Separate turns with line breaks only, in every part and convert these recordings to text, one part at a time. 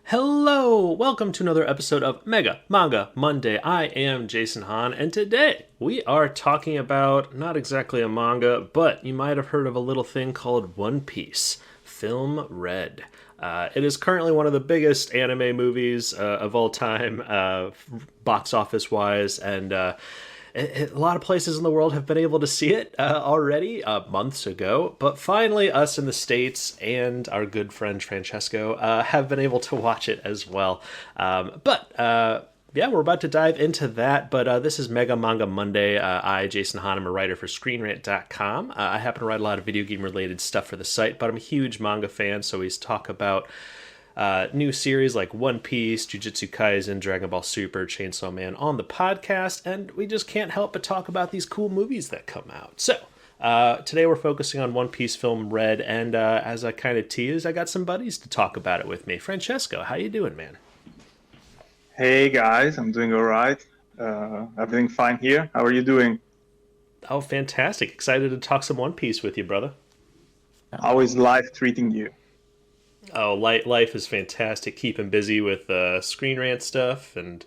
Hello! Welcome to another episode of Mega Manga Monday. I am Jason Hahn, and today we are talking about not exactly a manga, but you might have heard of a little thing called One Piece Film Red. It is currently one of the biggest anime movies of all time, box office wise, and a lot of places in the world have been able to see it already months ago, but finally, us in the States and our good friend Francesco have been able to watch it as well. Yeah, we're about to dive into that, but this is Mega Manga Monday. Jason Hahn, am a writer for ScreenRant.com. I happen to write a lot of video game related stuff for the site, but I'm a huge manga fan, so we talk about new series like One Piece, Jujutsu Kaisen, Dragon Ball Super, Chainsaw Man on the podcast, and we just can't help but talk about these cool movies that come out. So, today we're focusing on One Piece Film Red, and as I kind of teased, I got some buddies to talk about it with me. Francesco, how you doing, man?
Hey guys, I'm doing all right. Everything fine here. How are you doing?
Oh, fantastic. Excited to talk some One Piece with you, brother.
How is life treating you?
Oh, life is fantastic. Keeping busy with Screen Rant stuff, and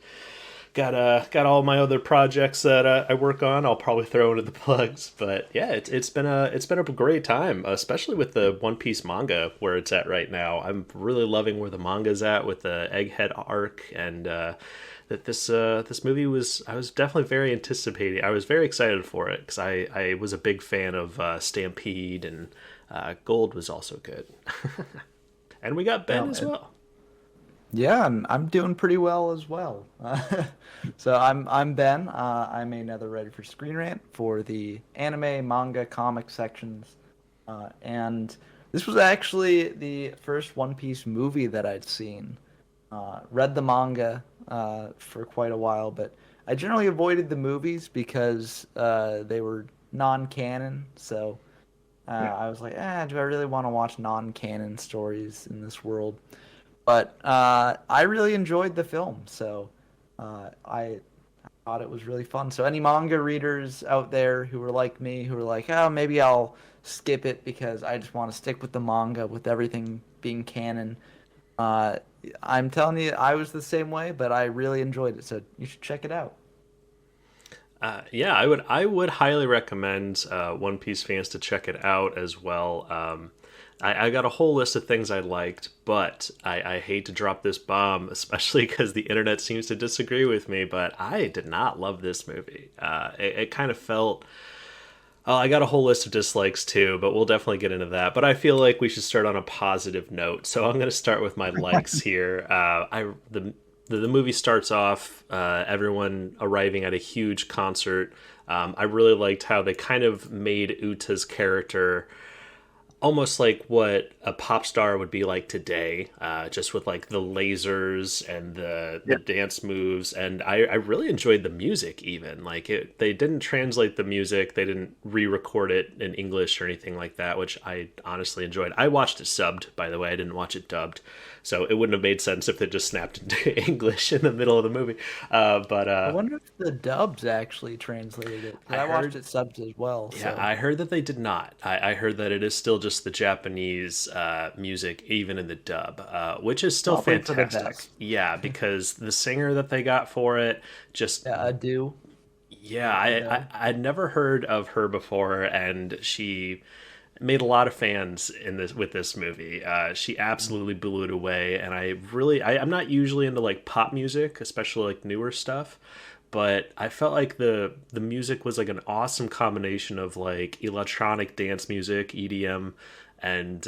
got all my other projects that I work on. I'll probably throw into the plugs, but yeah, it's been a great time, especially with the One Piece manga where it's at right now. I'm really loving where the manga's at with the Egghead arc, and that this movie was. I was definitely very anticipating. I was very excited for it because I was a big fan of Stampede, and Gold was also good. And we got Ben
Well,
as well.
yeah, I'm doing pretty well as well. So I'm Ben. I'm another writer for Screen Rant for the anime, manga, comic sections, and this was actually the first One Piece movie that I'd seen. Read the manga for quite a while, but I generally avoided the movies because they were non-canon. So
Yeah.
I was like, do I really want to watch non-canon stories in this world? But I really enjoyed the film, so I thought it was really fun. So any manga readers out there who are like me, who are like, oh, maybe I'll skip it because I just want to stick with the manga with everything being canon. Uh, I'm telling you, I was the same way, but I really enjoyed it, so you should check it out.
Yeah, I would highly recommend One Piece fans to check it out as well. I got a whole list of things I liked, but I hate to drop this bomb, especially because the internet seems to disagree with me. But I did not love this movie. It kind of felt. Oh, I got a whole list of dislikes too, but we'll definitely get into that. But I feel like we should start on a positive note, so I'm going to start with my likes here. The movie starts off everyone arriving at a huge concert. I really liked how they kind of made Uta's character almost like what a pop star would be like today, just with like the lasers and the
Yeah.
dance moves. And I really enjoyed the music. Even like it, they didn't translate the music, they didn't re-record it in English or anything like that, which I honestly enjoyed. I watched it subbed, by the way. I didn't watch it dubbed, so it wouldn't have made sense if they just snapped into English in the middle of the movie. But
I wonder if the dubs actually translated it. 'Cause
I
I watched
heard
it subbed as well,
Yeah,
so
I heard that they did not. I heard that it is still just the Japanese music, even in the dub, which is still
probably for the
fantastic.
best.
Yeah, because the singer that they got for it just.
Yeah, I do.
Yeah,
You
I'd never heard of her before, and she made a lot of fans in this with this movie. She absolutely blew it away, and I'm not usually into like pop music, especially like newer stuff, but I felt like the music was like an awesome combination of like electronic dance music, EDM, and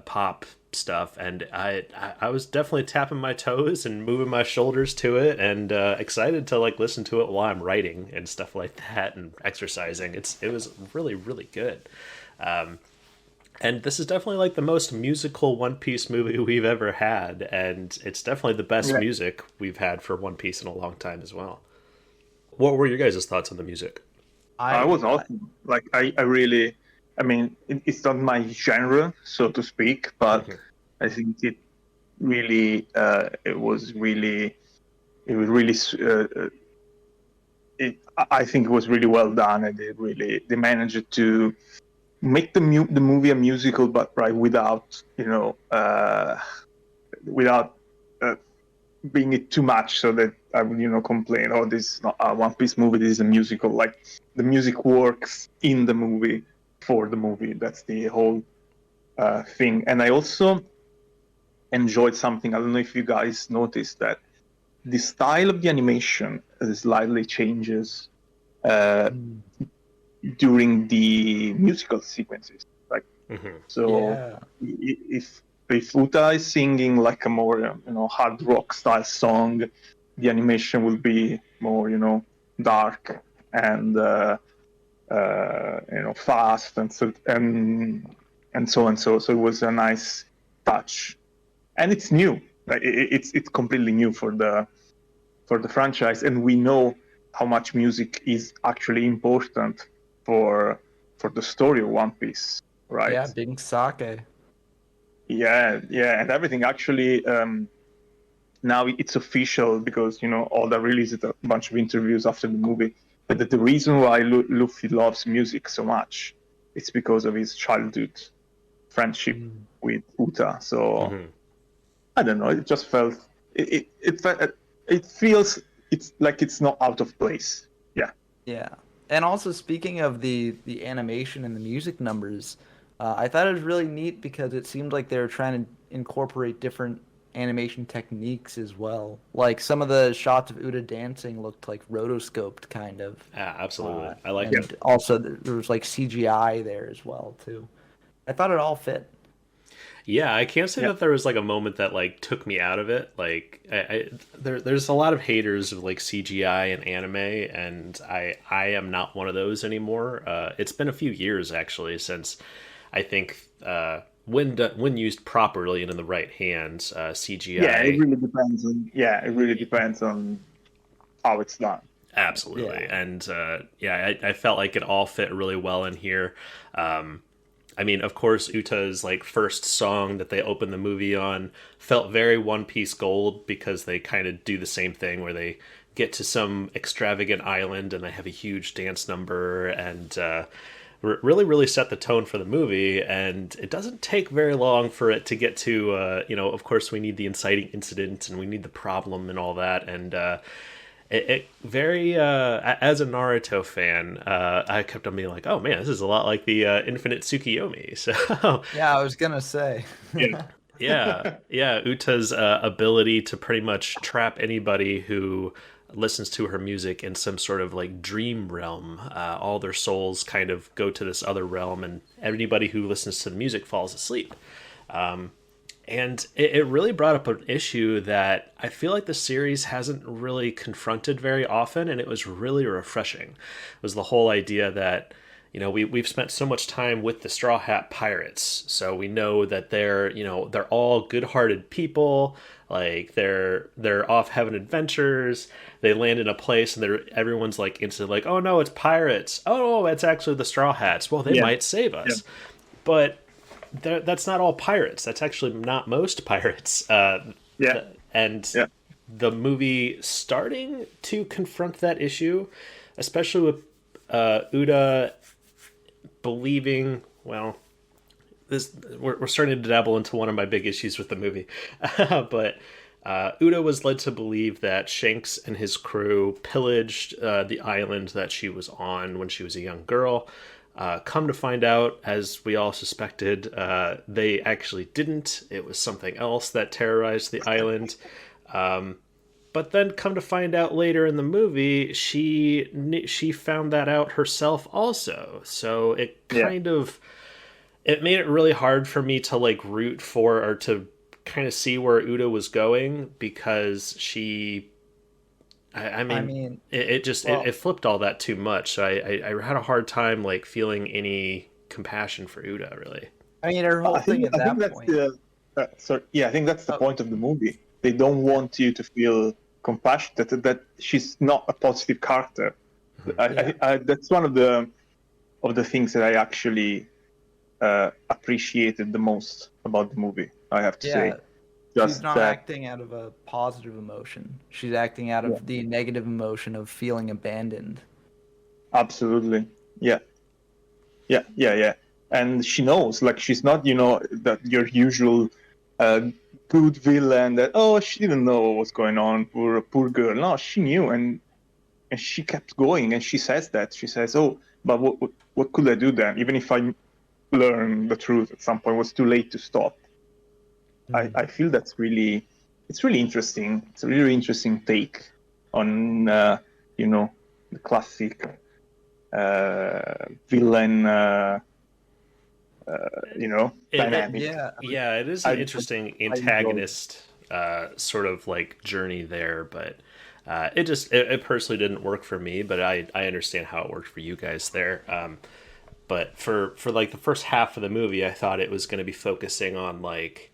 pop stuff, and I was definitely tapping my toes and moving my shoulders to it, and excited to like listen to it while I'm writing and stuff like that and exercising. It was really good. And this is definitely like the most musical One Piece movie we've ever had, and it's definitely the best
Yeah.
music we've had for One Piece in a long time as well. What were your guys' thoughts on the music?
I
I
was awesome. Like I really, I mean, it's not my genre, so to speak, but
Mhm.
I think really, it was really, I think it was really well done, and they managed to make the movie a musical, but right without, without being it too much, so that I would complain, oh, this is not a One Piece movie, this is a musical. Like, the music works in the movie for the movie. That's the whole thing. And I also enjoyed something. I don't know if you guys noticed that the style of the animation slightly changes during the musical sequences. Like, so if Uta is singing like a more hard rock style song, the animation will be more dark and fast and so and so. So it was a nice touch, and it's new. Like, it's completely new for the franchise, and we know how much music is actually important for the story of One Piece, right?
Yeah, Big Sake.
Yeah, and everything actually. Now it's official because Oda released a bunch of interviews after the movie. But the reason why Luffy loves music so much, it's because of his childhood friendship with Uta. So I don't know. It just felt it feels it's like it's not out of place. Yeah.
Yeah. And also, speaking of the animation and the music numbers, I thought it was really neat because it seemed like they were trying to incorporate different animation techniques as well. Like, some of the shots of Uda dancing looked like rotoscoped, kind of.
Yeah, absolutely. I like
and
it.
also there was like CGI there as well too. I thought it all fit.
Yeah, I can't say that there was like a moment that like took me out of it. Like, there's a lot of haters of like CGI and anime, and I am not one of those anymore. It's been a few years actually since I think when used properly and in the right hands, CGI.
Yeah, it really depends on. Yeah, it really depends on how it's done.
Absolutely,
Yeah.
and I felt like it all fit really well in here. I mean, of course, Uta's like first song that they opened the movie on felt very One Piece Gold, because they kind of do the same thing where they get to some extravagant island and they have a huge dance number, and really set the tone for the movie. And it doesn't take very long for it to get to of course we need the inciting incident and we need the problem and all that, and it very as a Naruto fan, I kept on being like, oh man, this is a lot like the Infinite Tsukiyomi. So
Yeah, I was gonna say.
yeah, Uta's ability to pretty much trap anybody who listens to her music in some sort of like dream realm. All their souls kind of go to this other realm, and anybody who listens to the music falls asleep. And it really brought up an issue that I feel like the series hasn't really confronted very often, and it was really refreshing. It was the whole idea that, we've spent so much time with the Straw Hat Pirates, so we know that they're all good-hearted people. Like, they're off having adventures. They land in a place, and everyone's like instantly like, oh no, it's pirates. Oh, it's actually the Straw Hats. Well, they might save us, but that's not all pirates. That's actually not most pirates. And the movie starting to confront that issue, especially with Uda believing, well, we're starting to dabble into one of my big issues with the movie, but Uda was led to believe that Shanks and his crew pillaged the island that she was on when she was a young girl. Come to find out, as we all suspected, they actually didn't. It was something else that terrorized the island. But then come to find out later in the movie, she found that out herself also. So it kind of... It made it really hard for me to like root for or to kind of see where Uda was going, because she... it flipped all that too much. So I had a hard time like feeling any compassion for Uda, really.
I mean, her whole thing at that point.
I think that's the point of the movie. They don't want you to feel compassionate, that she's not a positive character. That's one of the things that I actually appreciated the most about the movie, I have to say.
She's not acting out of a positive emotion. She's acting out of the negative emotion of feeling abandoned.
Absolutely. Yeah. And she knows, like, she's not, that your usual a good villain that she didn't know what was going on, poor girl. No, she knew, and she kept going, and she says oh, but what could I do then? Even if I learn the truth at some point, it was too late to stop. I feel it's really interesting. It's a really interesting take on the classic villain dynamic.
Yeah, it is an interesting antagonist sort of like journey there, but it personally didn't work for me, but I understand how it worked for you guys there. But for like the first half of the movie, I thought it was going to be focusing on like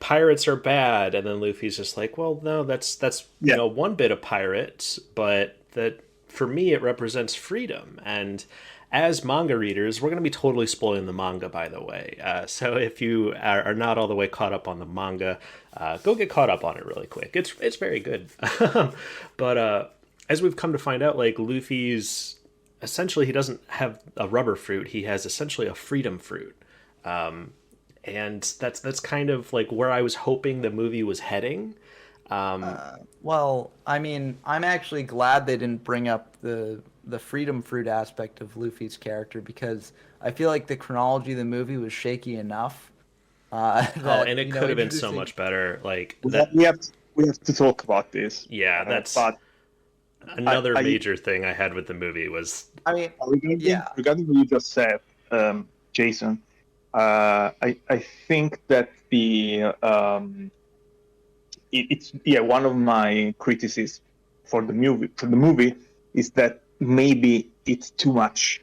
pirates are bad, and then Luffy's just like, well, no, that's one bit of pirates, but that for me it represents freedom. And as manga readers, we're going to be totally spoiling the manga, by the way. So if you are not all the way caught up on the manga, go get caught up on it really quick. It's very good. But as we've come to find out, like Luffy's essentially, he doesn't have a rubber fruit. He has essentially a freedom fruit. And that's kind of like where I was hoping the movie was heading.
Well, I mean, I'm actually glad they didn't bring up the freedom fruit aspect of Luffy's character, because I feel like the chronology of the movie was shaky enough.
And it could have been so much better. Like
we have to talk about this.
Yeah, that's another major thing I had with the movie was.
I mean, regarding what you just said, Jason. I think that it's one of my criticisms for the movie is that maybe it's too much.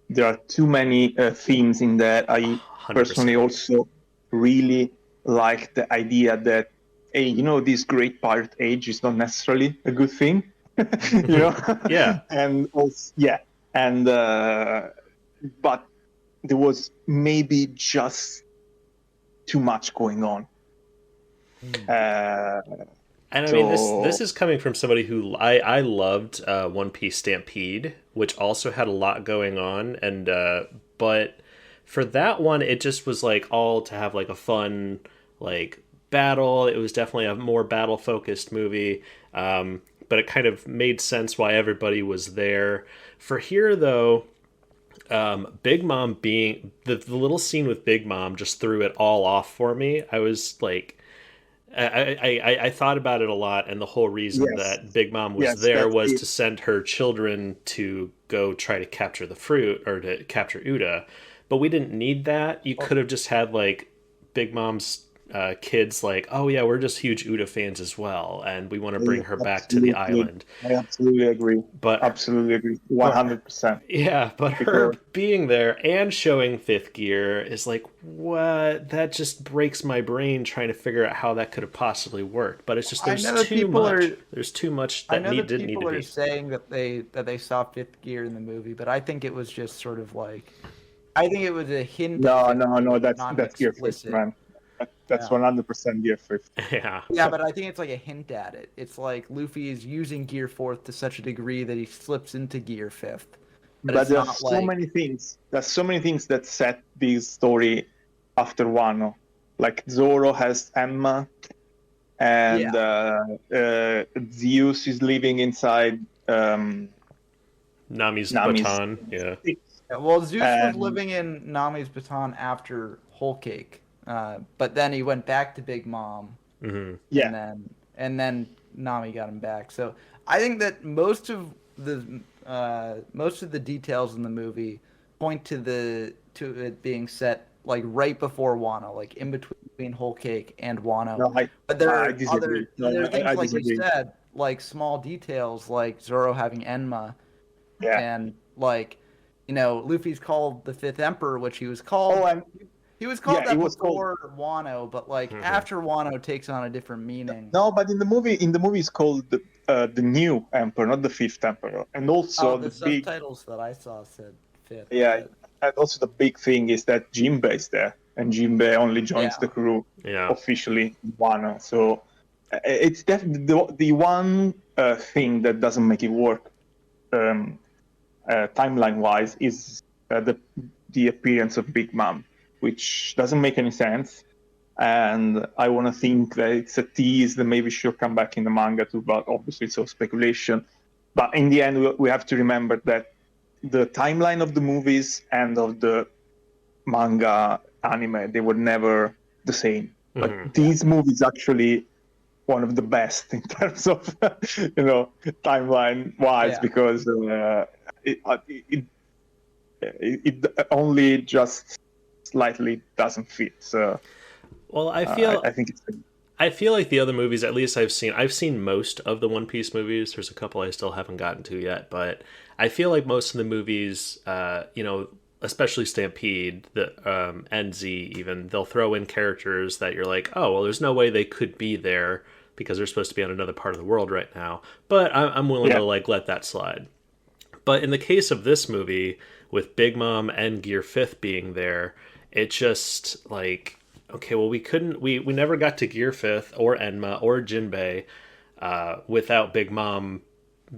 There are too many themes in that. I 100%. Personally also really like the idea that this great pirate age is not necessarily a good thing.
Yeah.
And also, but there was maybe just too much going on.
And I mean, this is coming from somebody who I loved One Piece Stampede, which also had a lot going on, and but for that one, it just was like all to have like a fun like battle. It was definitely a more battle focused movie, but it kind of made sense why everybody was there. For here, though. Big Mom being the little scene with Big Mom just threw it all off for me. I was like, I thought about it a lot, and the whole reason that Big Mom was there was to send her children to go try to capture the fruit or to capture Uda, but we didn't need that. You could have just had like Big Mom's kids like, oh yeah, we're just huge Uda fans as well, and we want to bring her back to the island.
I absolutely agree. 100%.
Yeah, but her being there and showing fifth gear is like, what? That just breaks my brain trying to figure out how that could have possibly worked. But it's just there's too much. There's too much that didn't need to be.
People are saying that they saw fifth gear in the movie, but I think it was just sort of like, I think it was a hint.
No, that's gear fifth, man. That's 100% gear fifth.
Yeah, but I think it's like a hint at it. It's like Luffy is using gear fourth to such a degree that he slips into gear fifth.
But there are so many things. There's so many things that set this story after Wano. Like Zoro has Emma, and Zeus is living inside
Nami's baton. Yeah.
Well, Zeus was living in Nami's baton after Whole Cake. But then he went back to Big Mom.
Mm-hmm.
Yeah.
And then Nami got him back. So I think that most of the details in the movie point to it being set like right before Wano, like in between Whole Cake and Wano. But there are other things like you said, like small details like Zoro having Enma.
Yeah.
And like, Luffy's called the Fifth Emperor, which he was called. He was called that before Wano, but like after Wano takes on a different meaning.
No, but in the movie it's called the new Emperor, not the Fifth Emperor. And also
the subtitles that I saw said Fifth.
Yeah, and also the big thing is that Jinbei is there, and Jinbei only joins the crew officially in Wano. So it's definitely the one thing that doesn't make it work timeline-wise is the appearance of Big Mom, which doesn't make any sense. and I want to think that it's a tease that maybe she'll come back in the manga too, but obviously it's all speculation. But in the end, we have to remember that the timeline of the movies and of the manga anime, they were never the same. Like these movies actually one of the best in terms of timeline wise, because it only just slightly doesn't fit. So
well, I
think it's
I feel like the other movies, at least I've seen most of the One Piece movies. There's a couple I still haven't gotten to yet, but I feel like most of the movies, especially Stampede, and Z even, they'll throw in characters that you're like, oh, well, there's no way they could be there because they're supposed to be on another part of the world right now. But I'm willing to let that slide. But in the case of this movie, with Big Mom and Gear Fifth being there, it just like, okay, well, we never got to Gear Fifth or Enma or Jinbei without Big Mom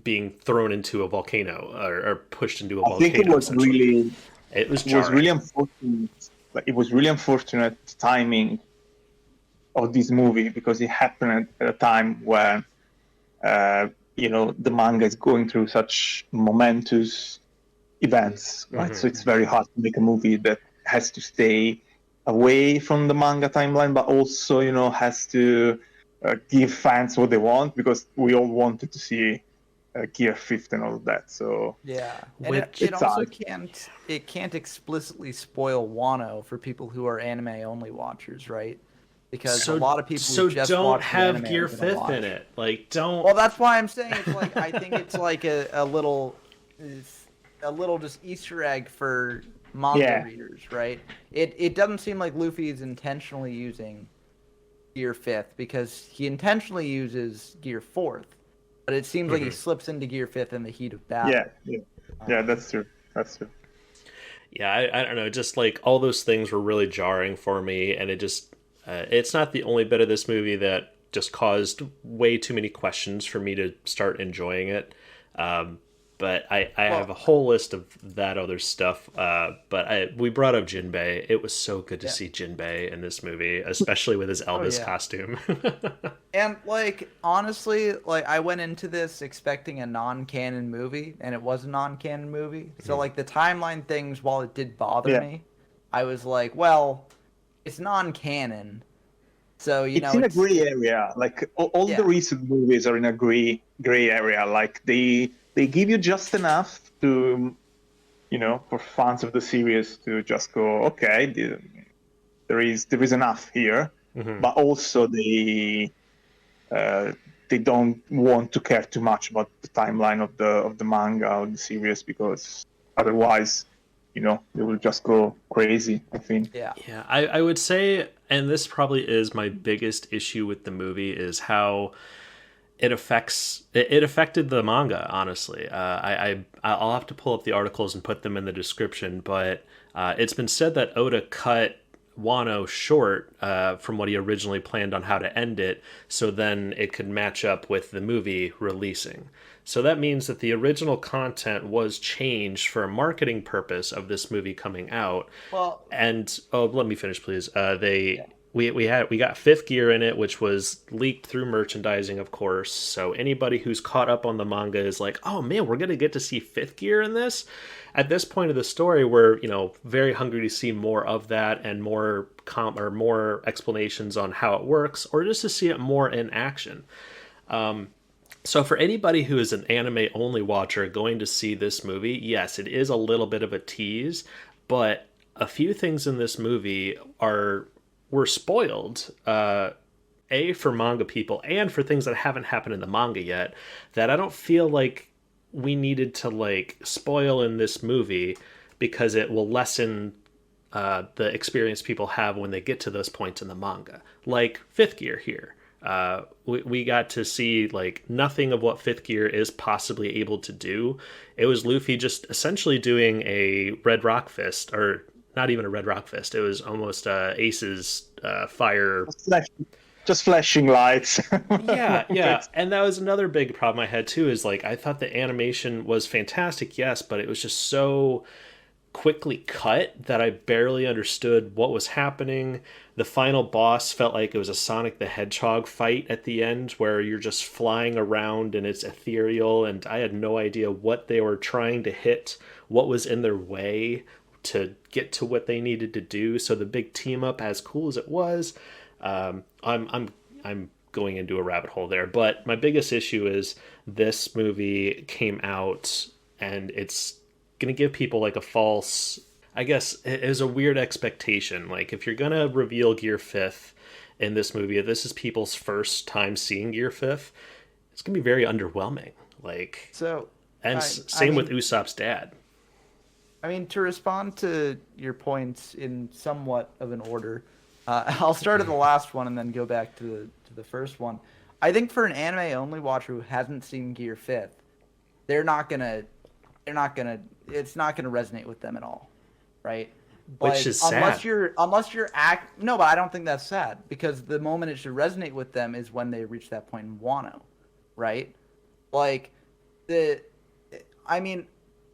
being thrown into a volcano or pushed into a volcano.
I think it was really unfortunate. It was really unfortunate timing of this movie because it happened at a time when the manga is going through such momentous events, right? So it's very hard to make a movie that has to stay away from the manga timeline, but also has to give fans what they want, because we all wanted to see Gear Fifth and all of that. So
and it also can't explicitly spoil Wano for people who are anime only watchers, right? Because a lot of people who just
don't
watch
have Gear Fifth in it. Like, don't.
Well, that's why I'm saying it's like I think it's like a little just Easter egg for manga readers, right? It doesn't seem like Luffy is intentionally using Gear Fifth, because he intentionally uses Gear Fourth, but it seems like he slips into Gear Fifth in the heat of battle.
Yeah, that's true.
Yeah, I don't know. Just like all those things were really jarring for me, and it just it's not the only bit of this movie that just caused way too many questions for me to start enjoying it. But I have a whole list of that other stuff. But we brought up Jinbei. It was so good to see Jinbei in this movie, especially with his Elvis costume.
And like, honestly, like I went into this expecting a non-canon movie, and it was a non-canon movie. So like the timeline things, while it did bother me, I was like, well, it's non-canon. So
it's in a gray area. Like all the recent movies are in a gray area. Like they give you just enough to, for fans of the series to just go, okay, there is enough here, but also they don't want to care too much about the timeline of the manga or the series, because otherwise, they will just go crazy, I think.
Yeah, I would say, and this probably is my biggest issue with the movie, is how it affected the manga, honestly. I'll have to pull up the articles and put them in the description, but it's been said that Oda cut Wano short from what he originally planned on how to end it, so then it could match up with the movie releasing. So that means that the original content was changed for a marketing purpose of this movie coming out.
Well,
and let me finish, please. We got Fifth Gear in it, which was leaked through merchandising, of course. So anybody who's caught up on the manga is like, oh man, we're gonna get to see Fifth Gear in this. At this point of the story, we're very hungry to see more of that and more more explanations on how it works, or just to see it more in action. So for anybody who is an anime only watcher going to see this movie, yes, it is a little bit of a tease, but a few things in this movie were spoiled, for manga people and for things that haven't happened in the manga yet, that I don't feel like we needed to spoil in this movie, because it will lessen the experience people have when they get to those points in the manga. Like Fifth Gear here. We got to see nothing of what Fifth Gear is possibly able to do. It was Luffy just essentially doing a Red Rock Fist, or not even a Red Rock Fist. It was almost Ace's fire.
Just flashing lights.
yeah. And that was another big problem I had too, is I thought the animation was fantastic, yes, but it was just so quickly cut that I barely understood what was happening. The final boss felt like it was a Sonic the Hedgehog fight at the end where you're just flying around and it's ethereal, and I had no idea what they were trying to hit, what was in their way to get what they needed to do. So the big team up, as cool as it was, I'm going into a rabbit hole there. But my biggest issue is this movie came out and it's gonna give people like a false. I guess it is a weird expectation. Like if you're gonna reveal Gear Fifth in this movie, if this is people's first time seeing Gear Fifth, it's gonna be very underwhelming. Like
So,
and same with Usopp's dad.
I mean, to respond to your points in somewhat of an order, I'll start at the last one and then go back to the first one. I think for an anime only watcher who hasn't seen Gear Fifth, it's not gonna resonate with them at all, right?
Which is sad.
Unless you're no, but I don't think that's sad, because the moment it should resonate with them is when they reach that point in Wano, right? Like I mean,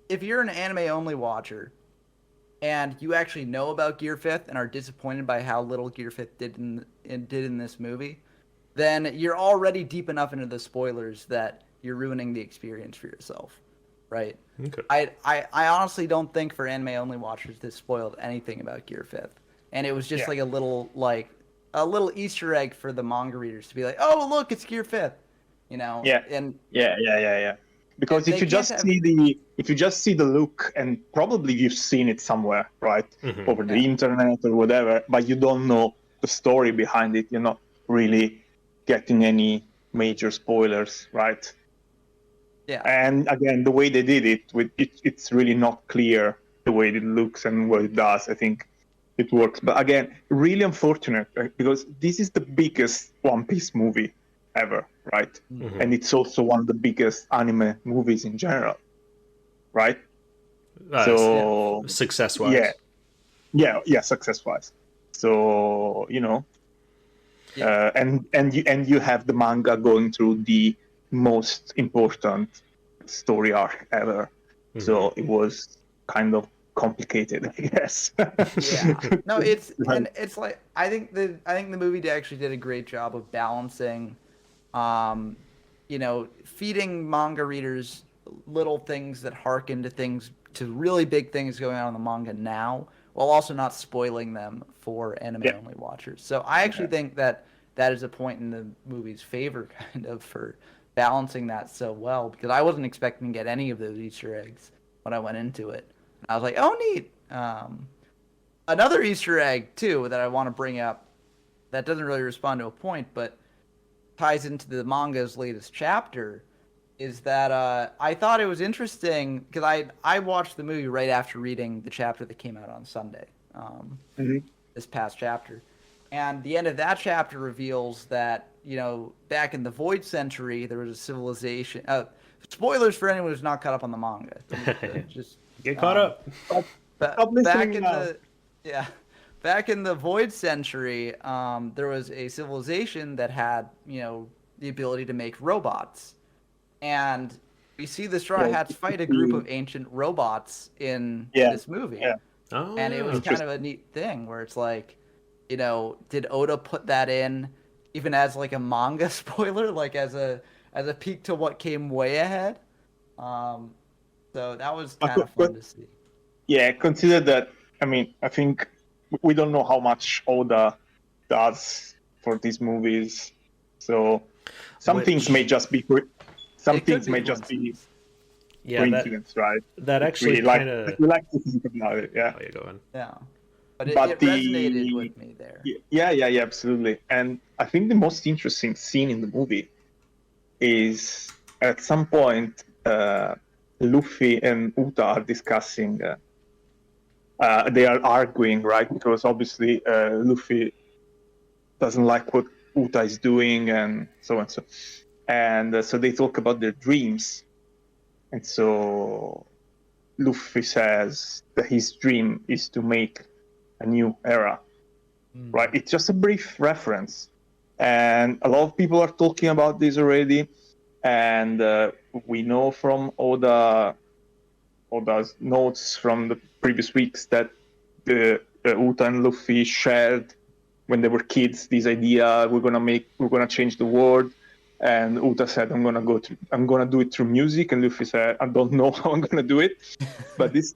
if you're an anime only watcher and you actually know about Gear Fifth and are disappointed by how little Gear Fifth did in this movie, then you're already deep enough into the spoilers that you're ruining the experience for yourself, right?
Okay.
I honestly don't think for anime only watchers this spoiled anything about Gear Fifth, and it was just like a little Easter egg for the manga readers to be like, oh look, it's Gear Fifth, you know?
Yeah. Because if you just see the look, and probably you've seen it somewhere, right, over the internet or whatever, but you don't know the story behind it, you're not really getting any major spoilers, right?
Yeah.
And again, the way they did it, it's really not clear the way it looks and what it does. I think it works, but again, really unfortunate, right? Because this is the biggest One Piece movie ever, right?
Mm-hmm.
And it's also one of the biggest anime movies in general, right? So
success-wise,
yeah, success-wise. So and you have the manga going through the most important story arc ever. Mm-hmm. So it was kind of complicated, I guess.
Yeah. No, it's like I think the movie actually did a great job of balancing, feeding manga readers little things that harken to really big things going on in the manga now, while also not spoiling them for anime only watchers. So I actually think that is a point in the movie's favor, kind of, for balancing that so well, because I wasn't expecting to get any of those Easter eggs when I went into it. And I was like, oh, neat. Another Easter egg, too, that I want to bring up that doesn't really respond to a point, but ties into the manga's latest chapter, is that I thought it was interesting, because I watched the movie right after reading the chapter that came out on Sunday, this past chapter. And the end of that chapter reveals that, back in the Void Century, there was a civilization. Spoilers for anyone who's not caught up on the manga. Just
get caught up.
Back in the Void Century, there was a civilization that had, the ability to make robots. And we see the Straw Hats fight a group of ancient robots in this movie. Yeah.
Oh,
and it was kind of a neat thing where it's like, did Oda put that in even as like a manga spoiler, like as a peek to what came way ahead? So that was kind of fun to see.
Yeah, consider that. I mean, I think we don't know how much Oda does for these movies, so some things may just be coincidence, right?
That actually kind of
we like to think about it. Yeah.
Oh, yeah, go on.
Yeah. But it resonated with me there.
Yeah, absolutely. And I think the most interesting scene in the movie is at some point Luffy and Uta are discussing. They are arguing, right? Because obviously Luffy doesn't like what Uta is doing, and so on. So they talk about their dreams, and so Luffy says that his dream is to make a new era, right? It's just a brief reference, and a lot of people are talking about this already, and we know from Oda Oda's notes from the previous weeks that the Uta and Luffy shared when they were kids this idea: we're gonna change the world. And Uta said, I'm gonna do it through music, and Luffy said, I don't know how I'm gonna do it. But this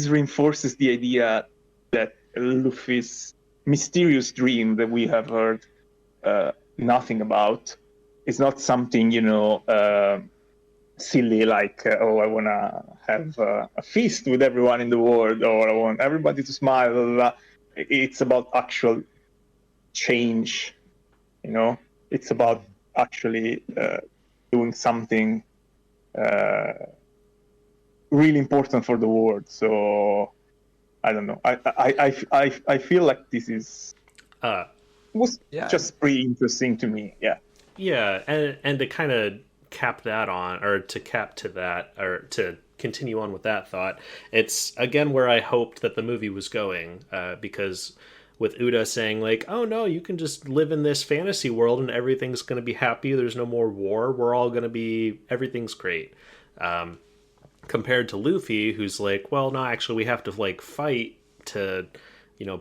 reinforces the idea that Luffy's mysterious dream that we have heard nothing about is not something, silly, like, oh, I want to have a feast with everyone in the world, or I want everybody to smile, blah, blah, blah. It's about actual change, it's about actually doing something really important for the world. So I don't know, I feel like this is was just pretty interesting to me.
Yeah, and to kind of cap that on, or to cap to that, or to continue on with that thought, it's again where I hoped that the movie was going, because with Uda saying like, oh no, you can just live in this fantasy world and everything's going to be happy, there's no more war, we're all going to be, everything's great. Compared to Luffy, who's like, well, no, actually we have to like fight to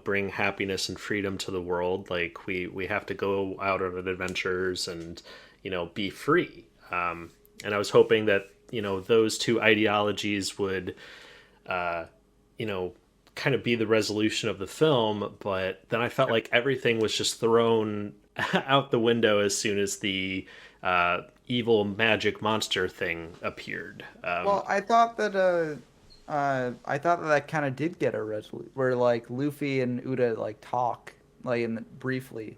bring happiness and freedom to the world. Like we have to go out on adventures and be free. And I was hoping that those two ideologies would kind of be the resolution of the film, but then I felt like everything was just thrown out the window as soon as the evil magic monster thing appeared.
Well, I thought that that kind of did get a resolution, where like Luffy and Uda like talk like briefly,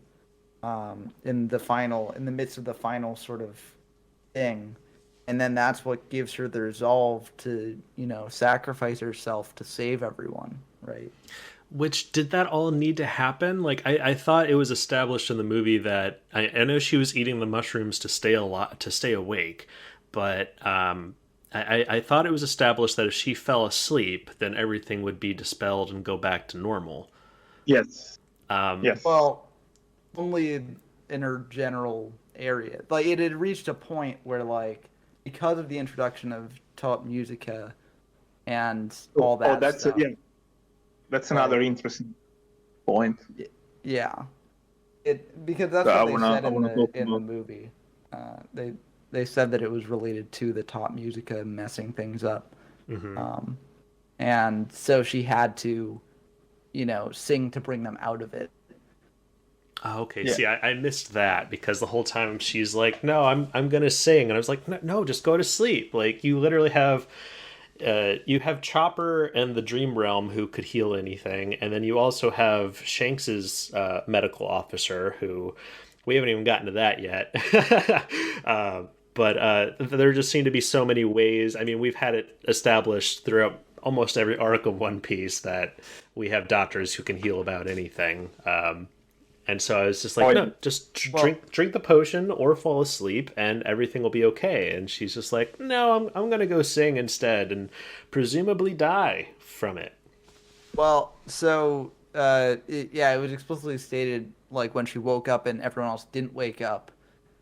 in the midst of the final sort of thing, and then that's what gives her the resolve to sacrifice herself to save everyone, right?
Which, did that all need to happen? Like, I thought it was established in the movie that I know she was eating the mushrooms to stay awake, but I thought it was established that if she fell asleep, then everything would be dispelled and go back to normal.
Yes.
Yes. Well, only in her general area. Like, it had reached a point where, like, because of the introduction of top musica and all that stuff.
That's another interesting point.
Yeah. Because that's what they said in the movie. They said that it was related to the top musica messing things up.
Mm-hmm.
And so she had to, sing to bring them out of it.
Oh, okay. Yeah. See, I missed that because the whole time she's like, "No, I'm gonna sing," and I was like, "No, just go to sleep." Like, you literally have, you have Chopper and the Dream Realm who could heal anything, and then you also have Shanks's medical officer, who we haven't even gotten to that yet. But there just seem to be so many ways. I mean, we've had it established throughout almost every arc of One Piece that we have doctors who can heal about anything. And so I was just like, no, just drink the potion or fall asleep and everything will be okay. And she's just like, no, I'm going to go sing instead and presumably die from it.
Well, so, it was explicitly stated, like, when she woke up and everyone else didn't wake up,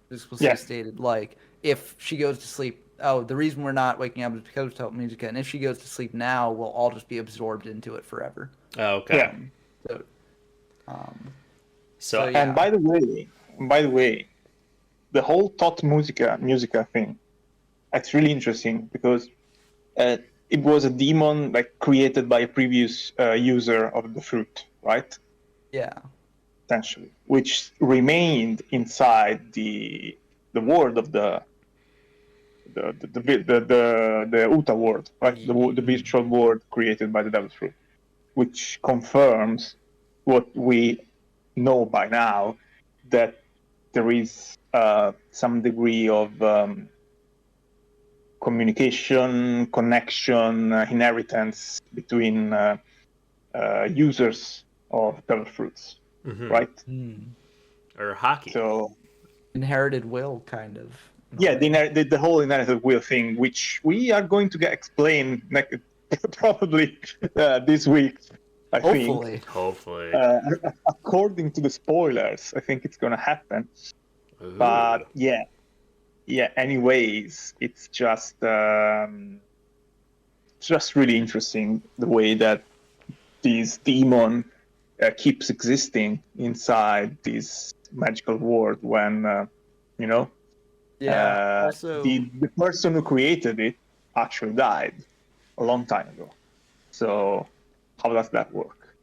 it was explicitly stated, like, if she goes to sleep, the reason we're not waking up is because of top musica, and if she goes to sleep now, we'll all just be absorbed into it forever.
Oh, okay.
Yeah.
So
and by the way, the whole thought musica thing, it's really interesting because it was a demon like created by a previous user of the fruit, right?
Yeah.
Essentially, which remained inside the world of the Uta world, right? The virtual world created by the Devil's Fruit, which confirms what we know by now, that there is some degree of communication, connection, inheritance between users of Devil Fruits, right?
Or hockey.
So
inherited will, kind of.
Yeah, the whole inherited will thing, which we are going to get explained probably this week.
Hopefully.
According to the spoilers, I think it's going to happen.
Ooh.
But yeah. Anyways, it's just just really interesting the way that this demon keeps existing inside this magical world when you know
Also,
the person who created it actually died a long time ago. So how does that work?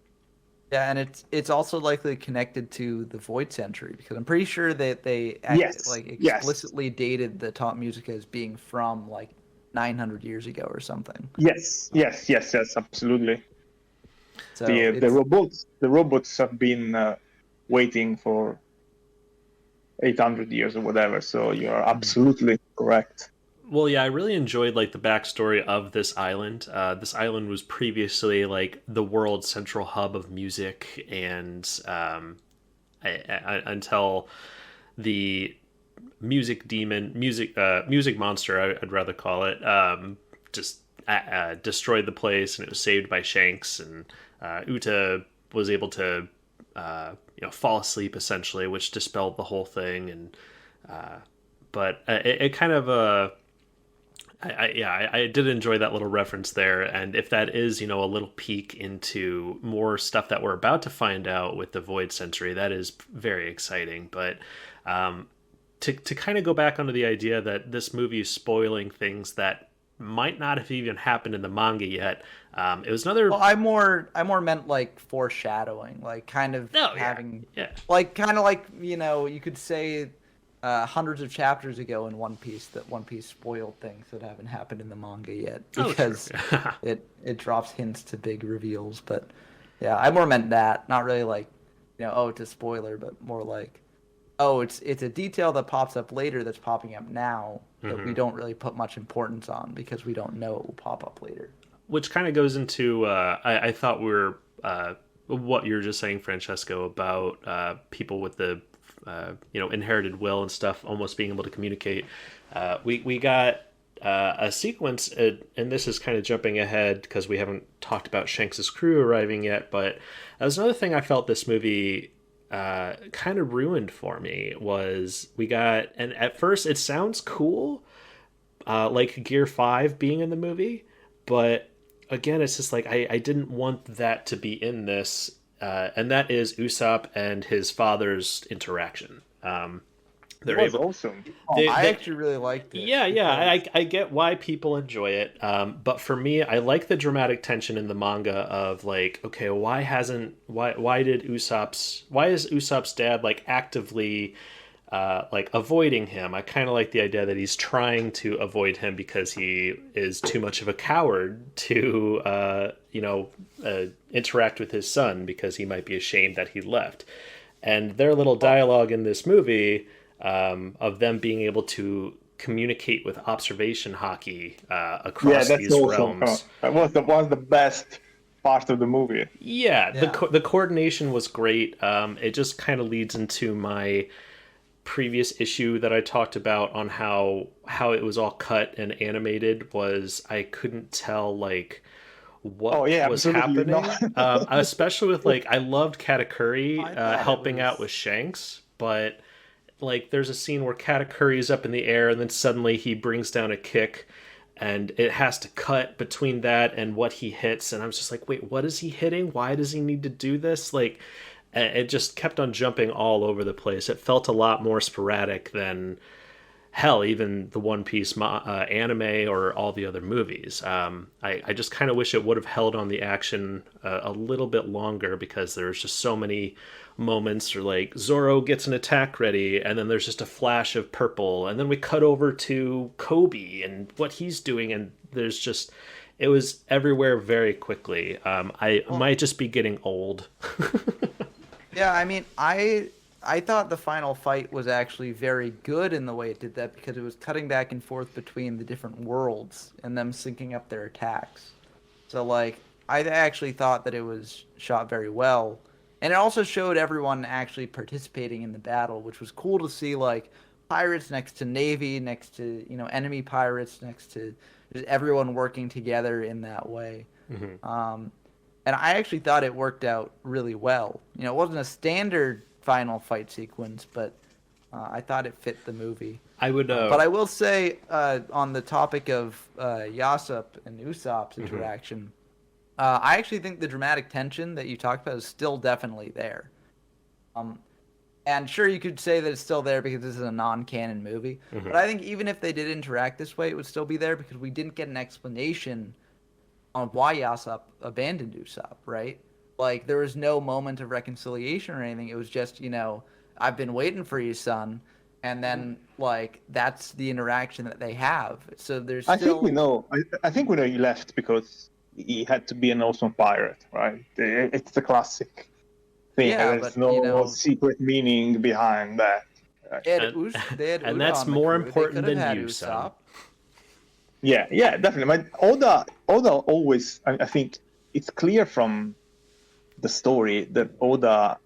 yeah, and it's also likely connected to the Void Century because I'm pretty sure that they
Yes,
like
yes,
explicitly dated the top music as being from like 900 years ago or something.
yes, absolutely.
So it's
The robots have been waiting for 800 years or whatever. So you are absolutely correct.
Well, yeah, I really enjoyed like the backstory of this island. This island was previously like the world's central hub of music, and until the music monster, I'd rather call it, just destroyed the place, and it was saved by Shanks, and Uta was able to fall asleep essentially, which dispelled the whole thing, and but it kind of I did enjoy that little reference there, and if that is a little peek into more stuff that we're about to find out with the Void Century, that is very exciting. But to kind of go back onto the idea that this movie is spoiling things that might not have even happened in the manga yet, it was another.
well, I more meant like foreshadowing, like kind of having
yeah.
like kind of like you could say hundreds of chapters ago in One Piece that One Piece spoiled things that haven't happened in the manga yet because it drops hints to big reveals. But yeah, I more meant that, not really like oh, it's a spoiler, but more like oh, it's a detail that pops up later that's popping up now that we don't really put much importance on because we don't know it will pop up later.
Which kind of goes into I thought we were what you were just saying, Francesco, about people with the inherited will and stuff almost being able to communicate. We got a sequence, and this is kind of jumping ahead because we haven't talked about Shanks' crew arriving yet, but that was another thing I felt this movie kind of ruined for me. Was we got, and at first it sounds cool, like Gear 5 being in the movie, but again, it's just like I didn't want that to be in this, and that is Usopp and his father's interaction.
It was awesome.
I actually really liked it.
Yeah, I get why people enjoy it, but for me, I like the dramatic tension in the manga of like, okay, why is Usopp's dad like actively like avoiding him? I kind of like the idea that he's trying to avoid him because he is too much of a coward to interact with his son because he might be ashamed that he left. And their little dialogue in this movie, of them being able to communicate with observation hockey across these realms.
That was the best part of the movie.
Yeah. The coordination was great. It just kind of leads into my previous issue that I talked about on how it was all cut and animated. Was I couldn't tell like what was happening, especially with like I loved Katakuri helping out with Shanks, but like there's a scene where Katakuri is up in the air and then suddenly he brings down a kick and it has to cut between that and what he hits, and I'm just like, wait, what is he hitting? Why does he need to do this? Like it just kept on jumping all over the place. It felt a lot more sporadic than hell, even the One Piece anime or all the other movies. I just kind of wish it would have held on the action a little bit longer because there's just so many moments where like Zoro gets an attack ready and then there's just a flash of purple and then we cut over to Kobe and what he's doing, and there's just it was everywhere very quickly. I might just be getting old.
Yeah, I mean, I thought the final fight was actually very good in the way it did that because it was cutting back and forth between the different worlds and them syncing up their attacks. So, like, I actually thought that it was shot very well. And it also showed everyone actually participating in the battle, which was cool to see, like, pirates next to Navy, next to, enemy pirates, next to just everyone working together in that way. Mm-hmm. And I actually thought it worked out really well. It wasn't a standard final fight sequence, but I thought it fit the movie.
I would.
But I will say, on the topic of Yasop and Usopp's interaction, I actually think the dramatic tension that you talked about is still definitely there. And sure, you could say that it's still there because this is a non-canon movie. But I think even if they did interact this way, it would still be there because we didn't get an explanation on why Yasop abandoned Usopp, right? Like, there was no moment of reconciliation or anything. It was just, I've been waiting for you, son. And then, like, that's the interaction that they have. So there's still...
I think we know. I think we know he left because he had to be an awesome pirate, right? It's the classic thing.
Yeah,
There's
but,
no secret meaning behind that.
They had Uda
and that's
on the
more
crew.
important
They could
than
have had
you, son.
Usopp.
Yeah, definitely. But Oda always, I think it's clear from the story that Oda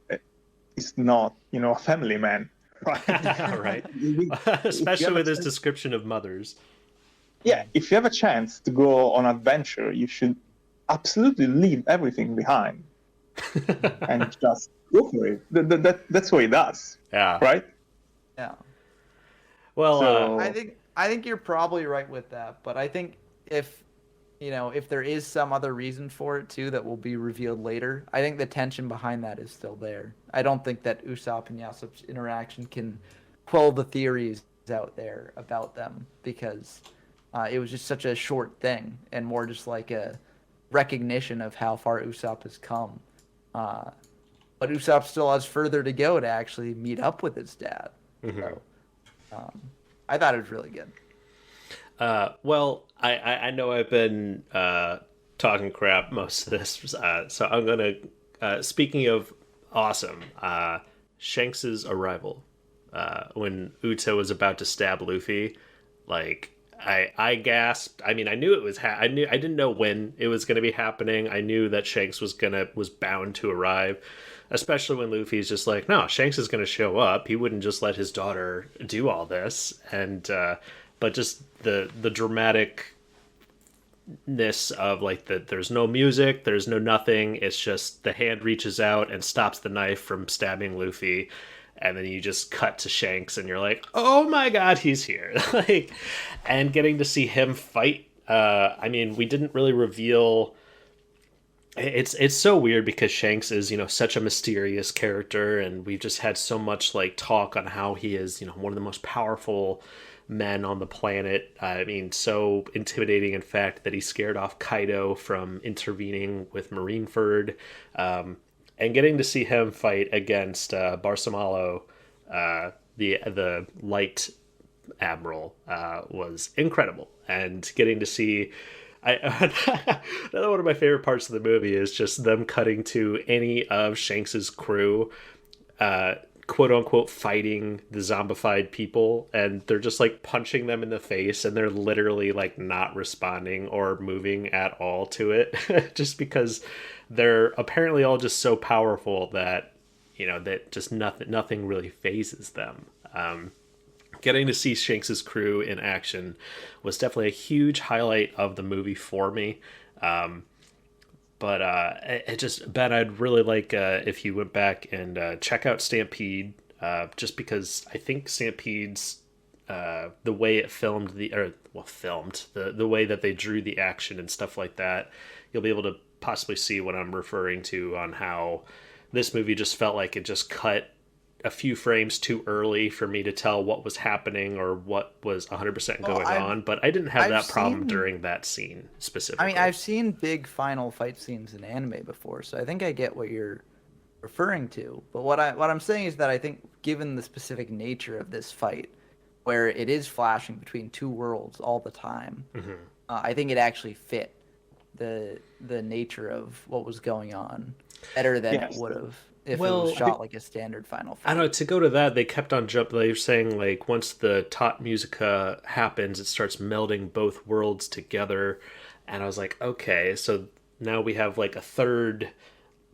is not, a family man. Right.
Right. Especially with his description of mothers.
Yeah, if you have a chance to go on adventure, you should absolutely leave everything behind and just go for it. That's what he does.
Yeah.
Right?
Yeah.
Well,
So...
I think you're probably right with that, but I think if there is some other reason for it too that will be revealed later, I think the tension behind that is still there. I don't think that Usopp and Yasop's interaction can quell the theories out there about them because it was just such a short thing and more just like a recognition of how far Usopp has come. But Usopp still has further to go to actually meet up with his dad. So, I thought it was really good.
Well, I know I've been talking crap most of this, so I'm gonna. Speaking of awesome, Shanks's arrival when Uta was about to stab Luffy, like I gasped. I mean, I knew it was. I didn't know when it was going to be happening. I knew that Shanks was bound to arrive. Especially when Luffy's just like, no, Shanks is going to show up. He wouldn't just let his daughter do all this. And, but just the dramaticness of like there's no music, there's no nothing. It's just the hand reaches out and stops the knife from stabbing Luffy. And then you just cut to Shanks and you're like, oh my God, he's here. Like, and getting to see him fight. I mean, we didn't really reveal... It's so weird because Shanks is, such a mysterious character, and we've just had so much like talk on how he is, one of the most powerful men on the planet. I mean, so intimidating, in fact, that he scared off Kaido from intervening with Marineford, and getting to see him fight against Barsamalo, the Light Admiral, was incredible, and getting to see. Another one of my favorite parts of the movie is just them cutting to any of Shanks's crew, quote unquote, fighting the zombified people, and they're just like punching them in the face, and they're literally like not responding or moving at all to it, just because they're apparently all just so powerful that that just nothing really phases them. Getting to see Shanks's crew in action was definitely a huge highlight of the movie for me. But it just, Ben, I'd really like if you went back and check out Stampede, just because I think Stampede's the way it filmed the way that they drew the action and stuff like that, you'll be able to possibly see what I'm referring to on how this movie just felt like it just cut a few frames too early for me to tell what was happening or what was 100% going on, but I didn't have that problem during that scene specifically.
I mean, I've seen big final fight scenes in anime before, so I think I get what you're referring to. But what I'm saying is that I think given the specific nature of this fight, where it is flashing between two worlds all the time, I think it actually fit the nature of what was going on better than it would have if it was shot like a standard final fight.
I don't know, to go to that, they kept on jumping. They were saying, like, once the Tot Musica happens, it starts melding both worlds together. And I was like, okay, so now we have, like, a third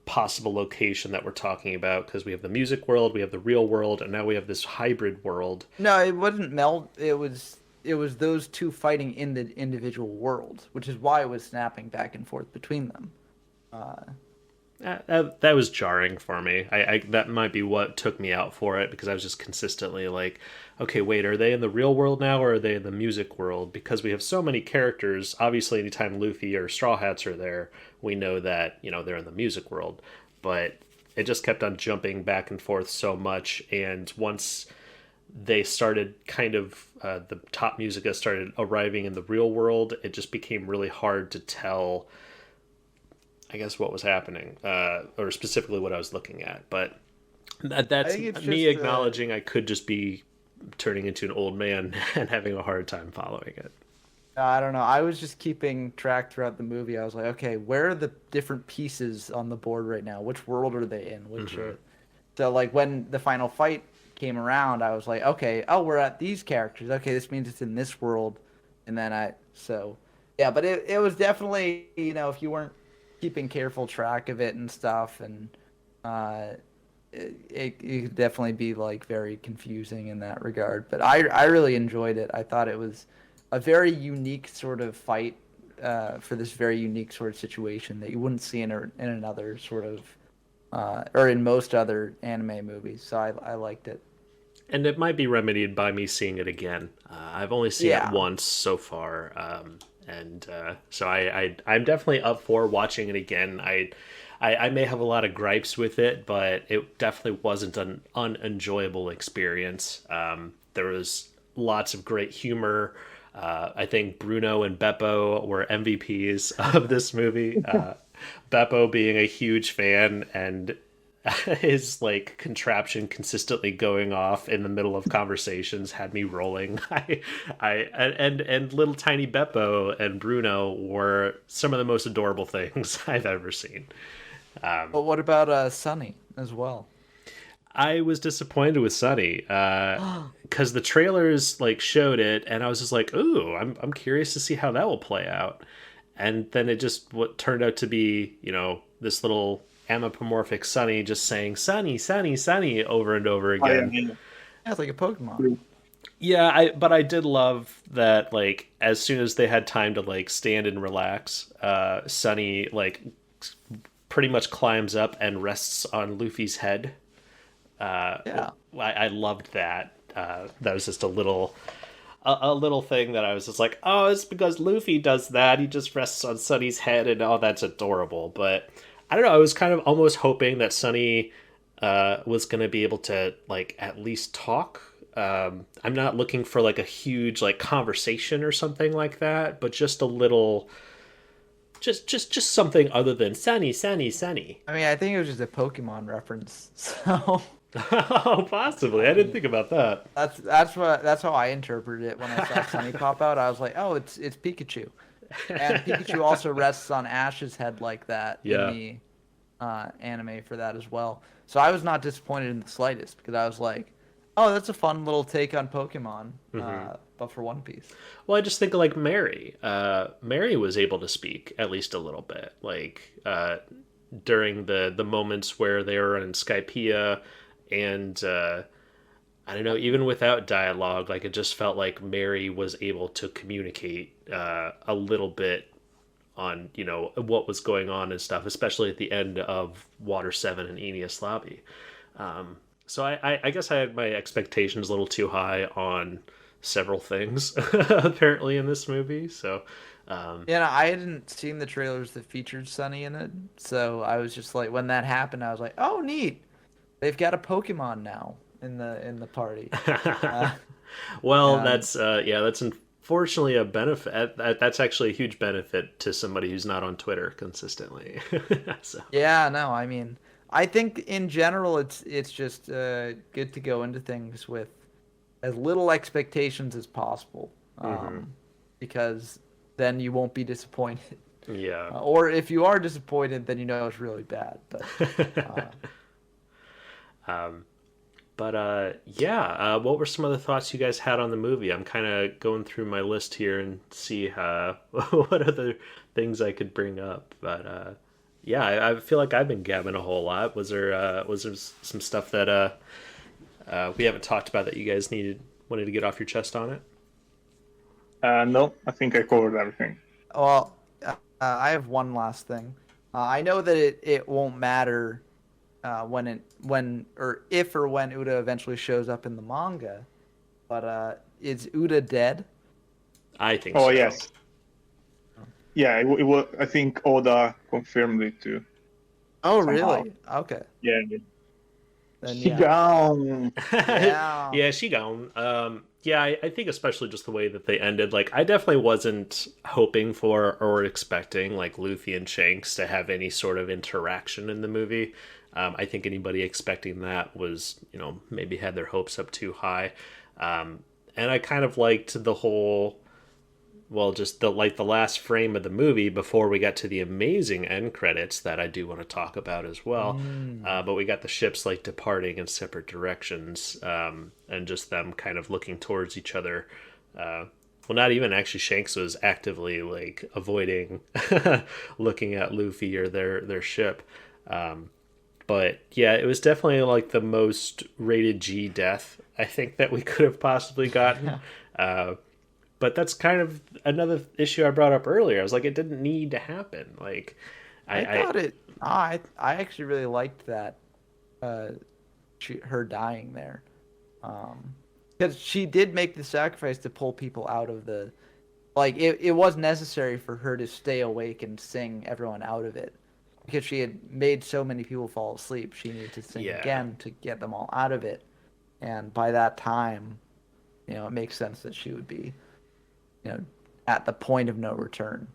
possible location that we're talking about, because we have the music world, we have the real world, and now we have this hybrid world.
No, it wasn't meld. It was those two fighting in the individual world, which is why it was snapping back and forth between them.
That was jarring for me. That might be what took me out for it, because I was just consistently like, okay, wait, are they in the real world now, or are they in the music world? Because we have so many characters. Obviously, anytime Luffy or Straw Hats are there, we know that they're in the music world. But it just kept on jumping back and forth so much, and once they started kind of the top music that started arriving in the real world, it just became really hard to tell, I guess, what was happening, or specifically what I was looking at. But that's me acknowledging I could just be turning into an old man and having a hard time following it.
I don't know. I was just keeping track throughout the movie. I was like, okay, where are the different pieces on the board right now? Which world are they in? So like when the final fight came around, I was like, okay, oh, we're at these characters. Okay, this means it's in this world. And then but it was definitely, if you weren't keeping careful track of it and stuff, and it could definitely be like very confusing in that regard. But I really enjoyed it. I thought it was a very unique sort of fight for this very unique sort of situation that you wouldn't see in another sort of or in most other anime movies. So I liked it.
And it might be remedied by me seeing it again. I've only seen it once so far, so I'm definitely up for watching it again. I may have a lot of gripes with it, but it definitely wasn't an unenjoyable experience. There was lots of great humor. I think Bruno and Beppo were MVPs of this movie. Beppo being a huge fan, and his like contraption consistently going off in the middle of conversations had me rolling. And little tiny Beppo and Bruno were some of the most adorable things I've ever seen.
But what about Sunny as well?
I was disappointed with Sunny because the trailers like showed it, and I was just like, "Ooh, I'm curious to see how that will play out." And then it just what turned out to be, this little anthropomorphic Sunny just saying "Sunny, Sunny, Sunny" over and over again.
Yeah, it's like a Pokemon.
Yeah, but I did love that. Like, as soon as they had time to like stand and relax, Sunny like pretty much climbs up and rests on Luffy's head. I loved that. That was just a little thing that I was just like, oh, it's because Luffy does that. He just rests on Sunny's head, and oh, that's adorable. But I don't know. I was kind of almost hoping that Sunny was going to be able to like at least talk. I'm not looking for like a huge like conversation or something like that, but just a little. Just something other than Sunny, Sunny, Sunny.
I mean, I think it was just a Pokemon reference. So.
Oh, possibly. I didn't think about that.
That's how I interpreted it when I saw Sunny pop out. I was like, oh, it's Pikachu, and Pikachu also rests on Ash's head like that in the anime for that as well. So I was not disappointed in the slightest, because I was like, oh, that's a fun little take on Pokemon, but for One Piece.
Well, I just think of like Mary. Mary was able to speak at least a little bit, like during the moments where they were in Skypiea. And I don't know, even without dialogue, like it just felt like Mary was able to communicate a little bit on, what was going on and stuff, especially at the end of Water 7 and Aeneas Lobby. So I guess I had my expectations a little too high on several things, apparently, in this movie. So,
I hadn't seen the trailers that featured Sunny in it. So I was just like, when that happened, I was like, oh, neat. They've got a Pokemon now in the party.
That's unfortunately a benefit. That's actually a huge benefit to somebody who's not on Twitter consistently. So.
Yeah, no, I mean, I think in general it's just good to go into things with as little expectations as possible, because then you won't be disappointed.
Yeah.
Or if you are disappointed, then it's really bad. But
what were some other thoughts you guys had on the movie? I'm kind of going through my list here and see what other things I could bring up. But I feel like I've been gabbing a whole lot. Was there some stuff that we haven't talked about that you guys wanted to get off your chest on it?
No, I think I covered everything.
Well, I have one last thing. I know that it won't matter when or if or when Uda eventually shows up in the manga, but is Uda dead?
I think
Oh
so.
yes, yeah. It was. I think Oda confirmed it too.
Oh,
Somehow.
really? Okay.
Yeah.
Then
She
yeah.
gone.
Yeah.
Yeah, she gone. Yeah, I think especially just the way that they ended. Like, I definitely wasn't hoping for or expecting like Luffy and Shanks to have any sort of interaction in the movie. I think anybody expecting that was, maybe had their hopes up too high. And I kind of liked the whole, well, just the last frame of the movie before we got to the amazing end credits that I do want to talk about as well. But we got the ships like departing in separate directions, and just them kind of looking towards each other. Well, not even actually. Shanks was actively like avoiding looking at Luffy or their ship. But yeah, it was definitely like the most rated G death I think that we could have possibly gotten. But that's kind of another issue I brought up earlier. I was like, it didn't need to happen. Like,
I thought it. I actually really liked that. Her dying there, because she did make the sacrifice to pull people out of the. Like it was necessary for her to stay awake and sing everyone out of it, because she had made so many people fall asleep. She needed to sing
Yeah.
again to get them all out of it, and by that time, it makes sense that she would be, at the point of no return.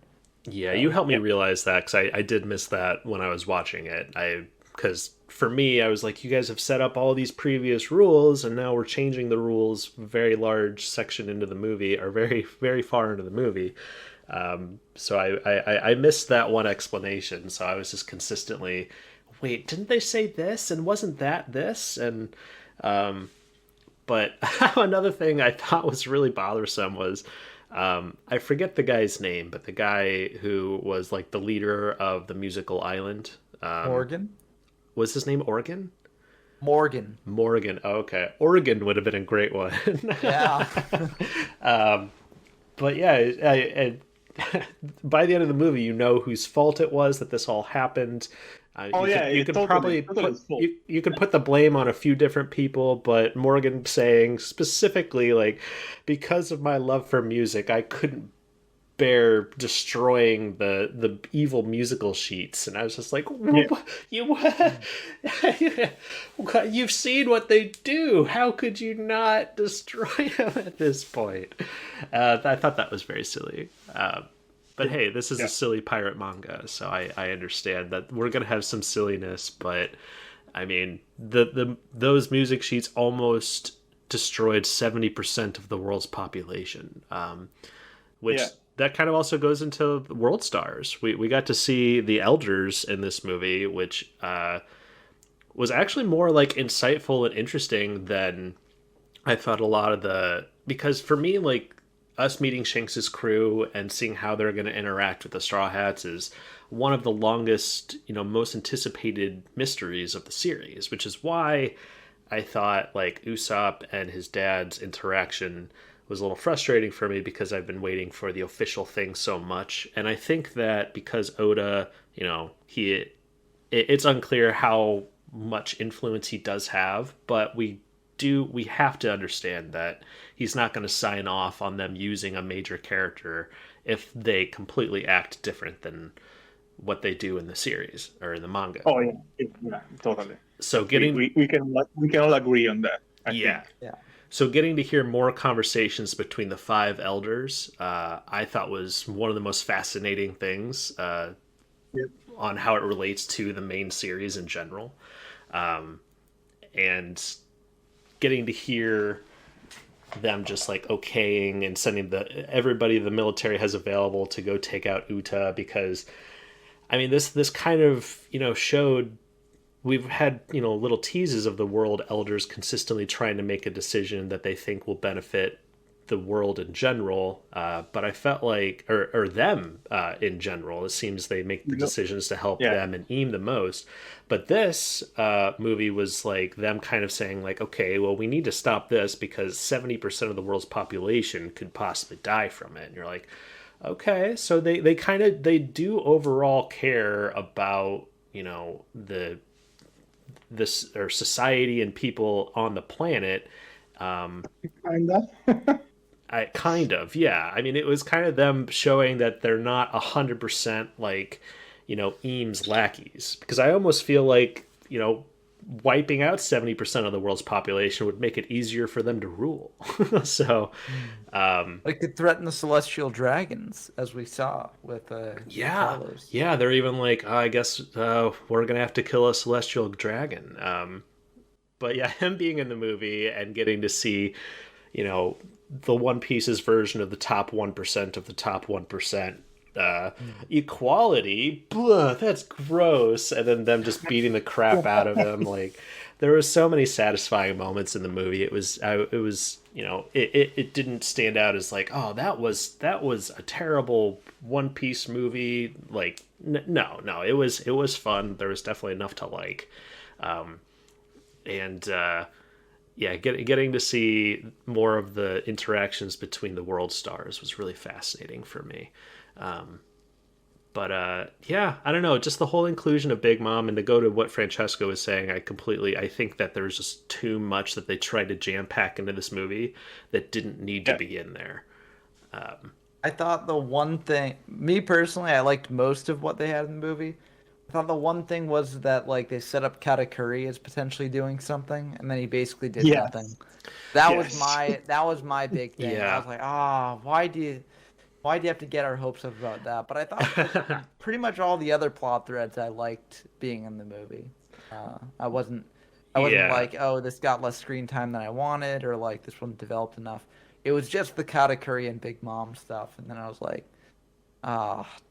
Yeah, you helped me realize that because I did miss that when I was watching it. Because for me, I was like, you guys have set up all these previous rules, and now we're changing the rules very large section into the movie, or very, very far into the movie. So I missed that one explanation. So I was just consistently, wait, didn't they say this? And wasn't that this? And but another thing I thought was really bothersome was I forget the guy's name, but the guy who was like the leader of the musical island.
Morgan.
Was his name Organ?
Morgan.
Morgan. Oh, okay. Oregon would have been a great one.
Yeah.
But yeah, by the end of the movie, you know whose fault it was that this all happened. You could probably put you could put the blame on a few different people, but Morgan saying specifically like, because of my love for music, I couldn't bear destroying the evil musical sheets, and I was just like, you've seen what they do. How could you not destroy them at this point? I thought that was very silly. But hey, this is a silly pirate manga, so I understand that we're gonna have some silliness. But I mean, those music sheets almost destroyed 70% of the world's population, which that kind of also goes into World Stars. We got to see the elders in this movie, which was actually more like insightful and interesting than I thought. A lot of because for me, like, us meeting Shanks's crew and seeing how they're going to interact with the Straw Hats is one of the longest, most anticipated mysteries of the series, which is why I thought like Usopp and his dad's interaction was a little frustrating for me, because I've been waiting for the official thing so much. And I think that because Oda, it's unclear how much influence he does have, but we have to understand that he's not going to sign off on them using a major character if they completely act different than what they do in the series or in the manga.
Oh yeah, totally.
So
we can all agree on that. I think.
Yeah.
So getting to hear more conversations between the five elders, I thought was one of the most fascinating things on how it relates to the main series in general. And getting to hear them just like okaying and sending everybody the military has available to go take out Uta, because I mean this kind of showed, we've had little teases of the world elders consistently trying to make a decision that they think will benefit the world in general, but I felt like or them in general, it seems they make the decisions to help them and Eam the most. But this movie was like them kind of saying like, okay, well, we need to stop this because 70% of the world's population could possibly die from it. And you're like, Okay, so they kind of they do overall care about, you know, the this or society and people on the planet.
Kinda.
I kind of, yeah. I mean, it was kind of them showing that they're not 100% like, you know, Eames lackeys. Because I almost feel like, you know, wiping out 70% of the world's population would make it easier for them to rule. So,
Like could threaten the celestial dragons, as we saw with
yeah,
Carlos.
yeah, they're even like, oh, I guess we're gonna have to kill a celestial dragon. But yeah, him being in the movie and getting to see, you know, the One Piece's version of the top 1% of the top 1%. Equality, blah, that's gross. And then them just beating the crap out of him. Like, there were so many satisfying moments in the movie. It was, you know, it didn't stand out as like, oh, that was a terrible One Piece movie. Like, no, it was fun. There was definitely enough to like. And yeah, getting to see more of the interactions between the world stars was really fascinating for me. But yeah, I don't know, just the whole inclusion of Big Mom, and to go to what Francesco was saying, I think that there's just too much that they tried to jam pack into this movie that didn't need to be in there.
I thought the one thing, me personally, I liked most of what they had in the movie. I thought the one thing was that like they set up Katakuri as potentially doing something, and then he basically did
Yes.
nothing. That was
Yes.
my big thing.
Yeah.
I was like, why do you have to get our hopes up about that? But I thought pretty much all the other plot threads I liked being in the movie. I wasn't
Yeah.
like, oh, this got less screen time than I wanted, or like this wasn't developed enough. It was just the Katakuri and Big Mom stuff, and then I was like,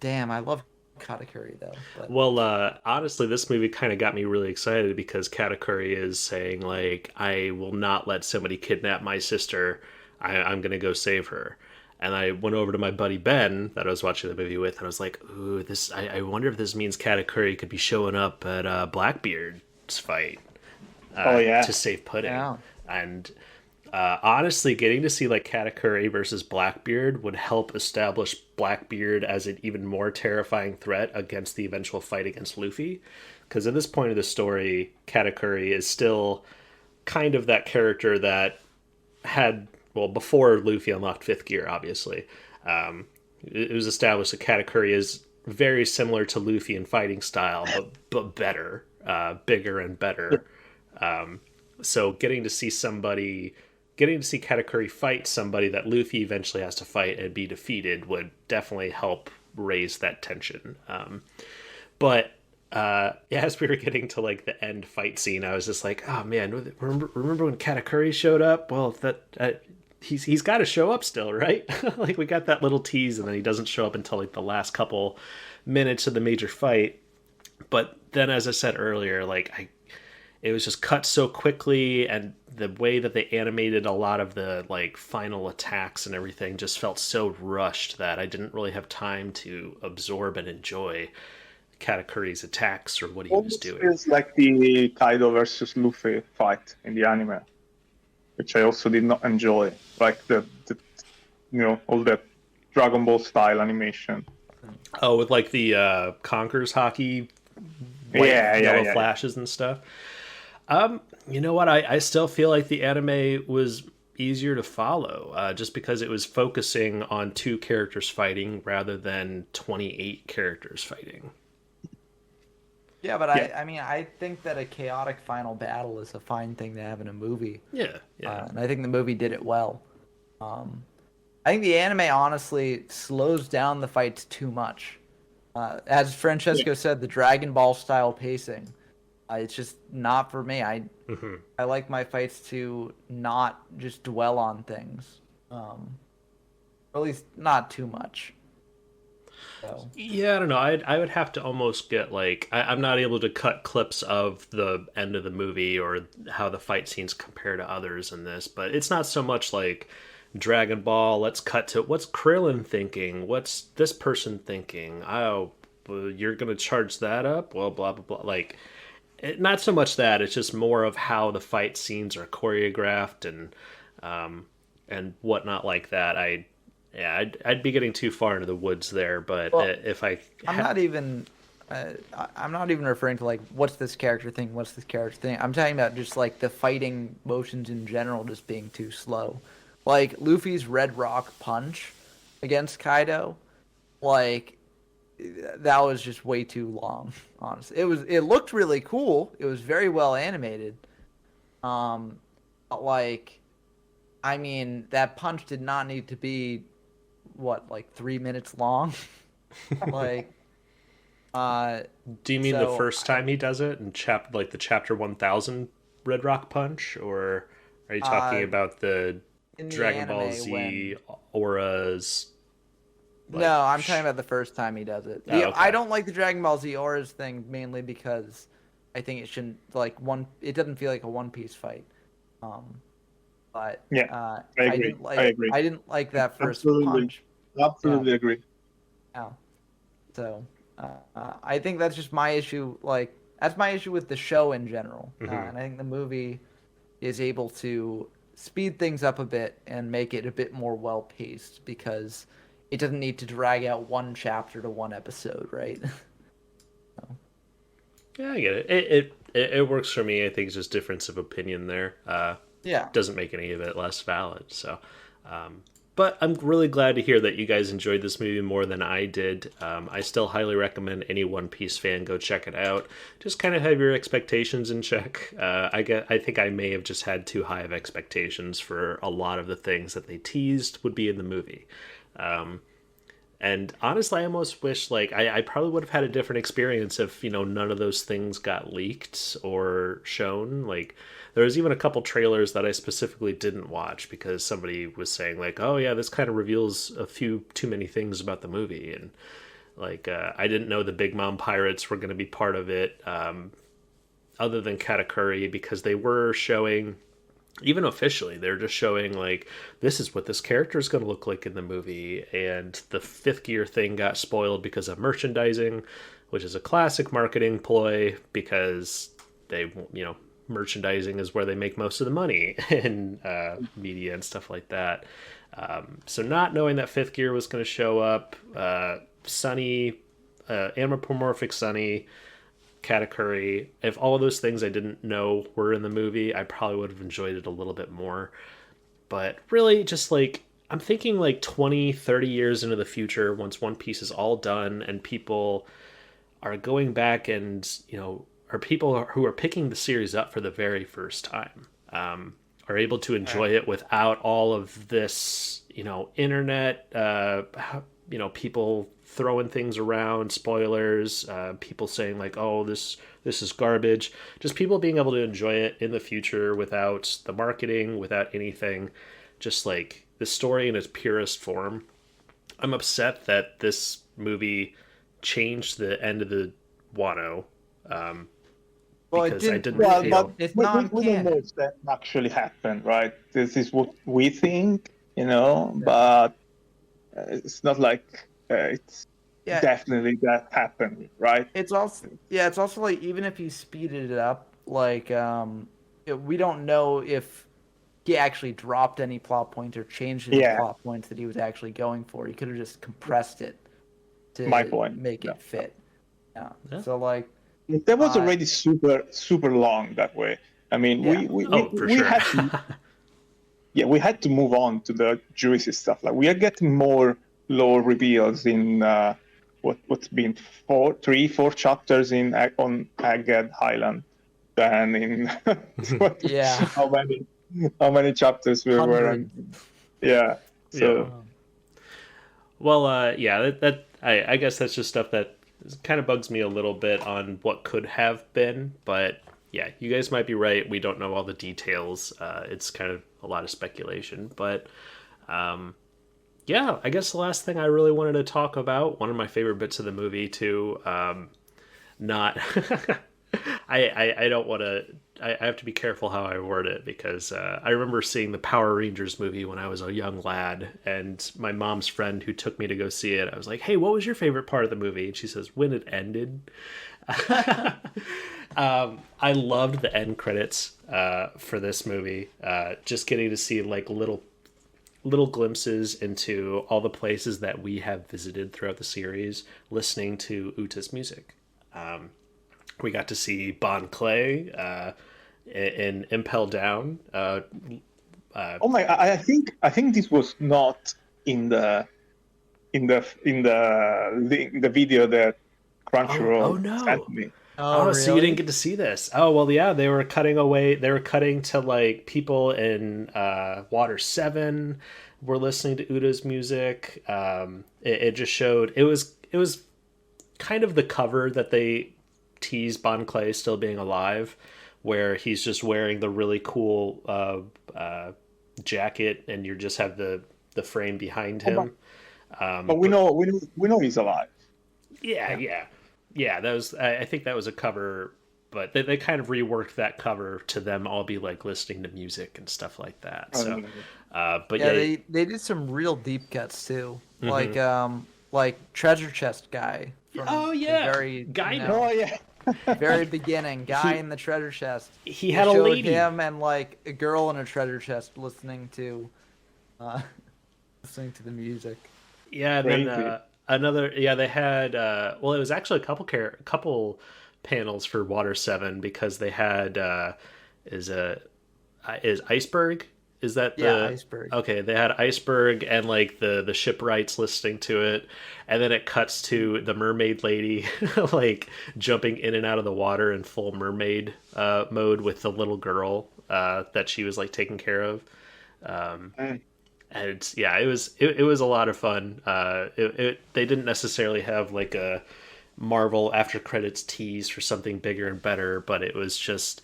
damn, I love Katakuri though. But
Well, honestly, this movie kind of got me really excited because Katakuri is saying, like, I will not let somebody kidnap my sister. I'm going to go save her. And I went over to my buddy Ben that I was watching the movie with, and I was like, ooh, I wonder if this means Katakuri could be showing up at Blackbeard's fight
Oh yeah.
to save Pudding.
yeah.
And honestly, getting to see like Katakuri versus Blackbeard would help establish Blackbeard as an even more terrifying threat against the eventual fight against Luffy. Because at this point of the story, Katakuri is still kind of that character that had, well, before Luffy unlocked Fifth Gear, obviously. It was established that Katakuri is very similar to Luffy in fighting style, but better, bigger and better. So getting to see Katakuri fight somebody that Luffy eventually has to fight and be defeated would definitely help raise that tension. But as we were getting to like the end fight scene, I was just like, oh man, remember when Katakuri showed up? Well, he's got to show up still, right? Like we got that little tease, and then he doesn't show up until like the last couple minutes of the major fight. But then, as I said earlier, it was just cut so quickly, and the way that they animated a lot of the like final attacks and everything just felt so rushed that I didn't really have time to absorb and enjoy Katakuri's attacks or what he was
Almost
doing.
feels like the Kaido versus Luffy fight in the anime, which I also did not enjoy. Like the all that Dragon Ball style animation.
Oh, with like the Conquerors hockey, white, yellow flashes and stuff. You know what? I still feel like the anime was easier to follow, just because it was focusing on 2 characters fighting rather than 28 characters fighting.
Yeah, but I mean, I think that a chaotic final battle is a fine thing to have in a movie.
Yeah.
And I think the movie did it well. I think the anime honestly slows down the fights too much. As Francesco said, the Dragon Ball style pacing, it's just not for me. I like my fights to not just dwell on things, or at least not too much. So.
Yeah, I don't know. I would have to almost get like I'm not able to cut clips of the end of the movie or how the fight scenes compare to others in this, but it's not so much like Dragon Ball. Let's cut to what's Krillin thinking. What's this person thinking? Oh, you're gonna charge that up? Well, blah blah blah. Like, not so much that. It's just more of how the fight scenes are choreographed and whatnot like that. Yeah, I'd be getting too far into the woods there, but
Well,
if I
I'm not even. I'm not even referring to like what's this character thing, what's this character thing. I'm talking about just like the fighting motions in general just being too slow. Like Luffy's Red Rock punch against Kaido, like that was just way too long. Honestly, it looked really cool. It was very well animated. But like, I mean, that punch did not need to be what like 3 minutes long. Like,
do you mean the
so
first time he does it in the chapter 1000 Red Rock Punch, or are you talking
uh,
about the
in the
Dragon Ball
anime
Z
when
auras? Like,
no, I'm talking about the first time he does it.
oh,
I
okay.
don't like the Dragon Ball Z auras thing mainly because I think it shouldn't like one. It doesn't feel like a One Piece fight. Um, but
Yeah, I
I
agree.
didn't
I
like
agree.
that first
Absolutely,
punch. Yeah,
absolutely agree.
yeah. So I think that's just my issue. Like that's my issue with the show in general, and I think the movie is able to speed things up a bit and make it a bit more well paced because it doesn't need to drag out one chapter to one episode, right?
Yeah, I get it. It works for me. I think it's just difference of opinion there.
Yeah.
Doesn't make any of it less valid. So, but I'm really glad to hear that you guys enjoyed this movie more than I did. I still highly recommend any One Piece fan go check it out. Just kind of have your expectations in check. I think I may have just had too high of expectations for a lot of the things that they teased would be in the movie. And honestly, I almost wish like I probably would have had a different experience if none of those things got leaked or shown. Like there was even a couple trailers that I specifically didn't watch because somebody was saying like, "Oh yeah, this kind of reveals a few too many things about the movie," and like I didn't know the Big Mom Pirates were going to be part of it, other than Katakuri because they were showing. Even officially, they're just showing like this is what this character is going to look like in the movie, and the fifth gear thing got spoiled because of merchandising, which is a classic marketing ploy because they merchandising is where they make most of the money in media and stuff like that. So not knowing that fifth gear was going to show up, Sunny, anthropomorphic Sunny, Katakuri, if all of those things I didn't know were in the movie, I probably would have enjoyed it a little bit more. But really, just like, I'm thinking like 20, 30 years into the future, once One Piece is all done and people are going back and, are people who are picking the series up for the very first time, are able to enjoy it without all of this, internet, people throwing things around, spoilers, people saying like, "Oh, this is garbage." Just people being able to enjoy it in the future without the marketing, without anything, just like the story in its purest form. I'm upset that this movie changed the end of the Wano,
Well, it
because I
didn't.
didn't
Well,
feel.
but
It's
we don't know
non-canon.
if that actually happened, right? This is what we think, but it's not like it's
Yeah,
definitely that happened, right?
it's also like even if he speeded it up, like we don't know if he actually dropped any plot points or changed any
Yeah,
plot points that he was actually going for. He could have just compressed it
my
to
point.
make
Yeah.
it fit. Yeah.
Yeah.
So like,
That was
uh,
already super long that way. I mean,
yeah,
Oh, for sure.
we had to move on to the juicy stuff. Like we are getting more lore reveals in what's been 4 chapters on Agad Highland than in
yeah,
how many chapters we were
hundreds.
in. Yeah.
Yeah.
So
Well, yeah, I guess that's just stuff that kind of bugs me a little bit on what could have been. But yeah, you guys might be right. We don't know all the details. It's kind of a lot of speculation. But yeah, I guess the last thing I really wanted to talk about, one of my favorite bits of the movie too, not I don't want to. I have to be careful how I word it because I remember seeing the Power Rangers movie when I was a young lad, and my mom's friend who took me to go see it, I was like, "Hey, what was your favorite part of the movie?" And she says, "When it ended." I loved the end credits for this movie. Just getting to see like little glimpses into all the places that we have visited throughout the series, listening to Uta's music. We got to see Bon Clay in Impel Down.
Oh my! I think this was not in the video that Crunchyroll sent
no.
me.
Oh, so you didn't get to see this? Oh, well, yeah, they were cutting away. They were cutting to like people in Water 7 were listening to Uta's music. It just showed it was kind of the cover that they teased Bon Clay still being alive, where he's just wearing the really cool jacket, and you just have the frame behind him.
But we know he's alive.
Yeah. That was I think that was a cover, but they kind of reworked that cover to them all be like listening to music and stuff like that. So, but yeah,
they did some real deep cuts too, like Treasure Chest guy. From very
guy.
very beginning, guy in the treasure chest.
He had a lady.
Him and like a girl in a treasure chest listening to the music.
Yeah, and then another. Yeah, they had. Well, it was actually a couple panels for Water 7 because they had is Iceberg. Is that the
Iceberg?
Okay, they had Iceberg and like the shipwrights listening to it, and then it cuts to the mermaid lady like jumping in and out of the water in full mermaid mode with the little girl that she was like taking care of. And it was a lot of fun. They didn't necessarily have like a Marvel after credits tease for something bigger and better, but it was just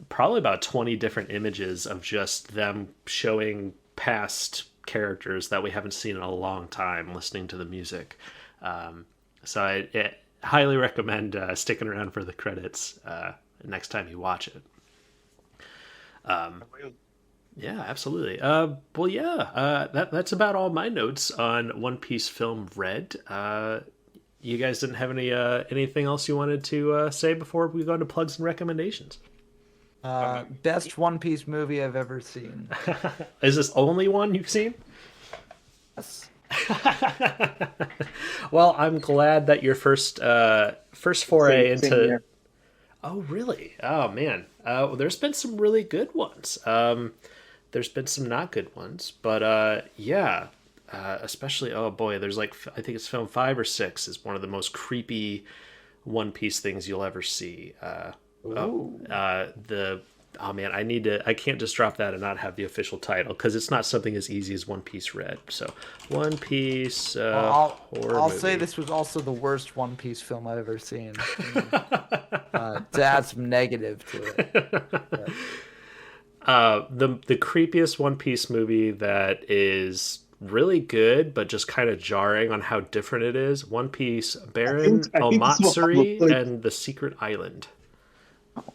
probably about 20 different images of just them showing past characters that we haven't seen in a long time listening to the music. So I highly recommend sticking around for the credits next time you watch it. Yeah, absolutely. That's about all my notes on One Piece film Red. You guys didn't have anything else you wanted to say before we go into plugs and recommendations?
Best One Piece movie I've ever seen.
Is this only one you've seen?
Yes.
Well, I'm glad that your first foray into.
Same here.
Oh, really? Oh, man. There's been some really good ones. There's been some not good ones, but especially there's like I think it's film 5 or 6 is one of the most creepy One Piece things you'll ever see. I can't just drop that and not have the official title because it's not something as easy as One Piece Red. So One Piece horror
I'll
movie.
say this was also the worst One Piece film I've ever seen. To add some negative to it.
The creepiest One Piece movie that is really good but just kind of jarring on how different it is. One Piece Baron Omatsuri and the Secret Island.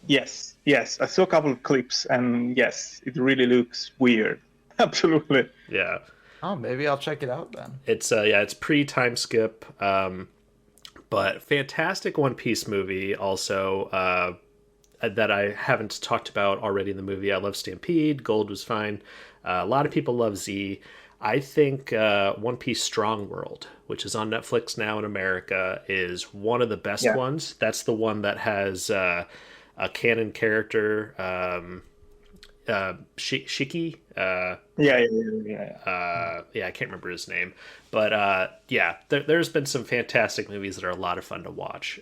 Yes. I saw a couple of clips, and yes, it really looks weird. Absolutely.
Yeah.
Oh, maybe I'll check it out then.
It's pre-time skip, but fantastic One Piece movie. Also, that I haven't talked about already in the movie. I love Stampede. Gold was fine. A lot of people love Z. I think One Piece Strong World, which is on Netflix now in America, is one of the best ones. That's the one that has a canon character, Shiki. I can't remember his name, but there's been some fantastic movies that are a lot of fun to watch.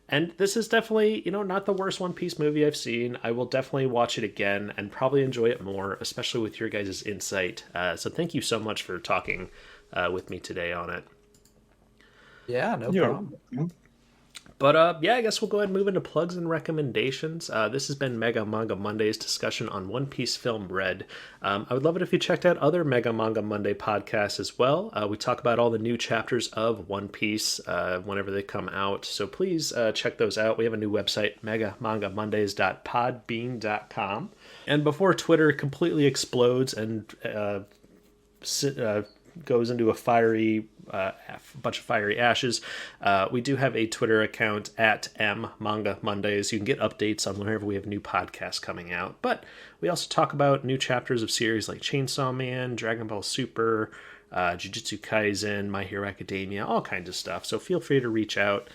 And this is definitely, not the worst One Piece movie I've seen. I will definitely watch it again and probably enjoy it more, especially with your guys' insight. So thank you so much for talking with me today on it.
Yeah, no problem.
But I guess we'll go ahead and move into plugs and recommendations. This has been Mega Manga Mondays discussion on One Piece film Red. I would love it if you checked out other Mega Manga Monday podcasts as well. We talk about all the new chapters of One Piece whenever they come out. So please check those out. We have a new website, megamangamondays.podbean.com. And before Twitter completely explodes and goes into a bunch of fiery ashes. We do have a Twitter account at Manga Mondays. You can get updates on whenever we have new podcasts coming out. But we also talk about new chapters of series like Chainsaw Man, Dragon Ball Super, Jujutsu Kaisen, My Hero Academia, all kinds of stuff. So feel free to reach out.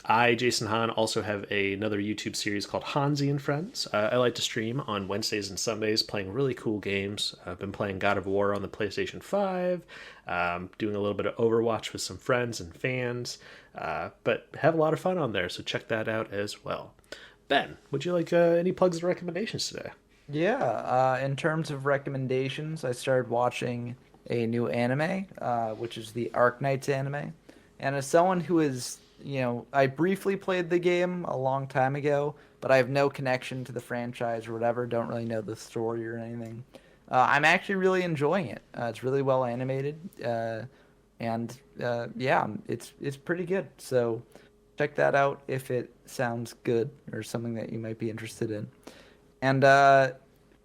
I, Jason Hahn, also have another YouTube series called Honzy and Friends. I like to stream on Wednesdays and Sundays playing really cool games. I've been playing God of War on the PlayStation 5, doing a little bit of Overwatch with some friends and fans, but have a lot of fun on there, so check that out as well. Ben, would you like any plugs or recommendations today?
Yeah, in terms of recommendations, I started watching a new anime, which is the Arknights anime. And as someone who is, I briefly played the game a long time ago, but I have no connection to the franchise or whatever, don't really know the story or anything. I'm actually really enjoying it. It's really well animated, and yeah, it's pretty good. So check that out if it sounds good or something that you might be interested in. And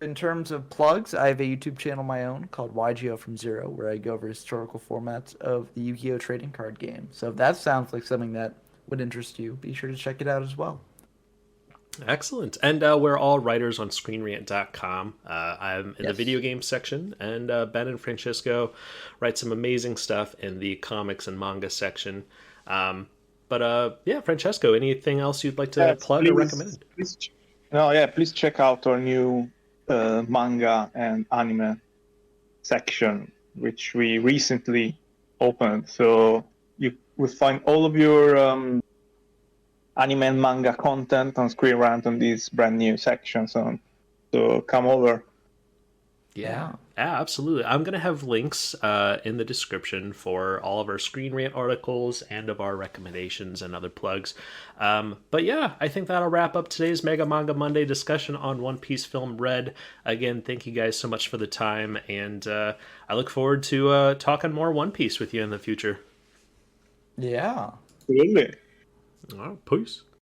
in terms of plugs, I have a YouTube channel of my own called YGO from Zero, where I go over historical formats of the Yu-Gi-Oh! Trading card game. So if that sounds like something that would interest you, be sure to check it out as well.
Excellent. And we're all writers on ScreenRant.com. I'm in the video game section, and Ben and Francisco write some amazing stuff in the comics and manga section. But yeah, Francesco, anything else you'd like to plug or recommend?
Please check out our new manga and anime section, which we recently opened. So you will find all of your anime and manga content on Screen Rant on this brand new section. So come over.
Yeah, absolutely. I'm going to have links in the description for all of our Screen Rant articles and of our recommendations and other plugs. But yeah, I think that'll wrap up today's Mega Manga Monday discussion on One Piece Film Red. Again, thank you guys so much for the time, and I look forward to talking more One Piece with you in the future.
Yeah.
Absolutely.
All right, peace.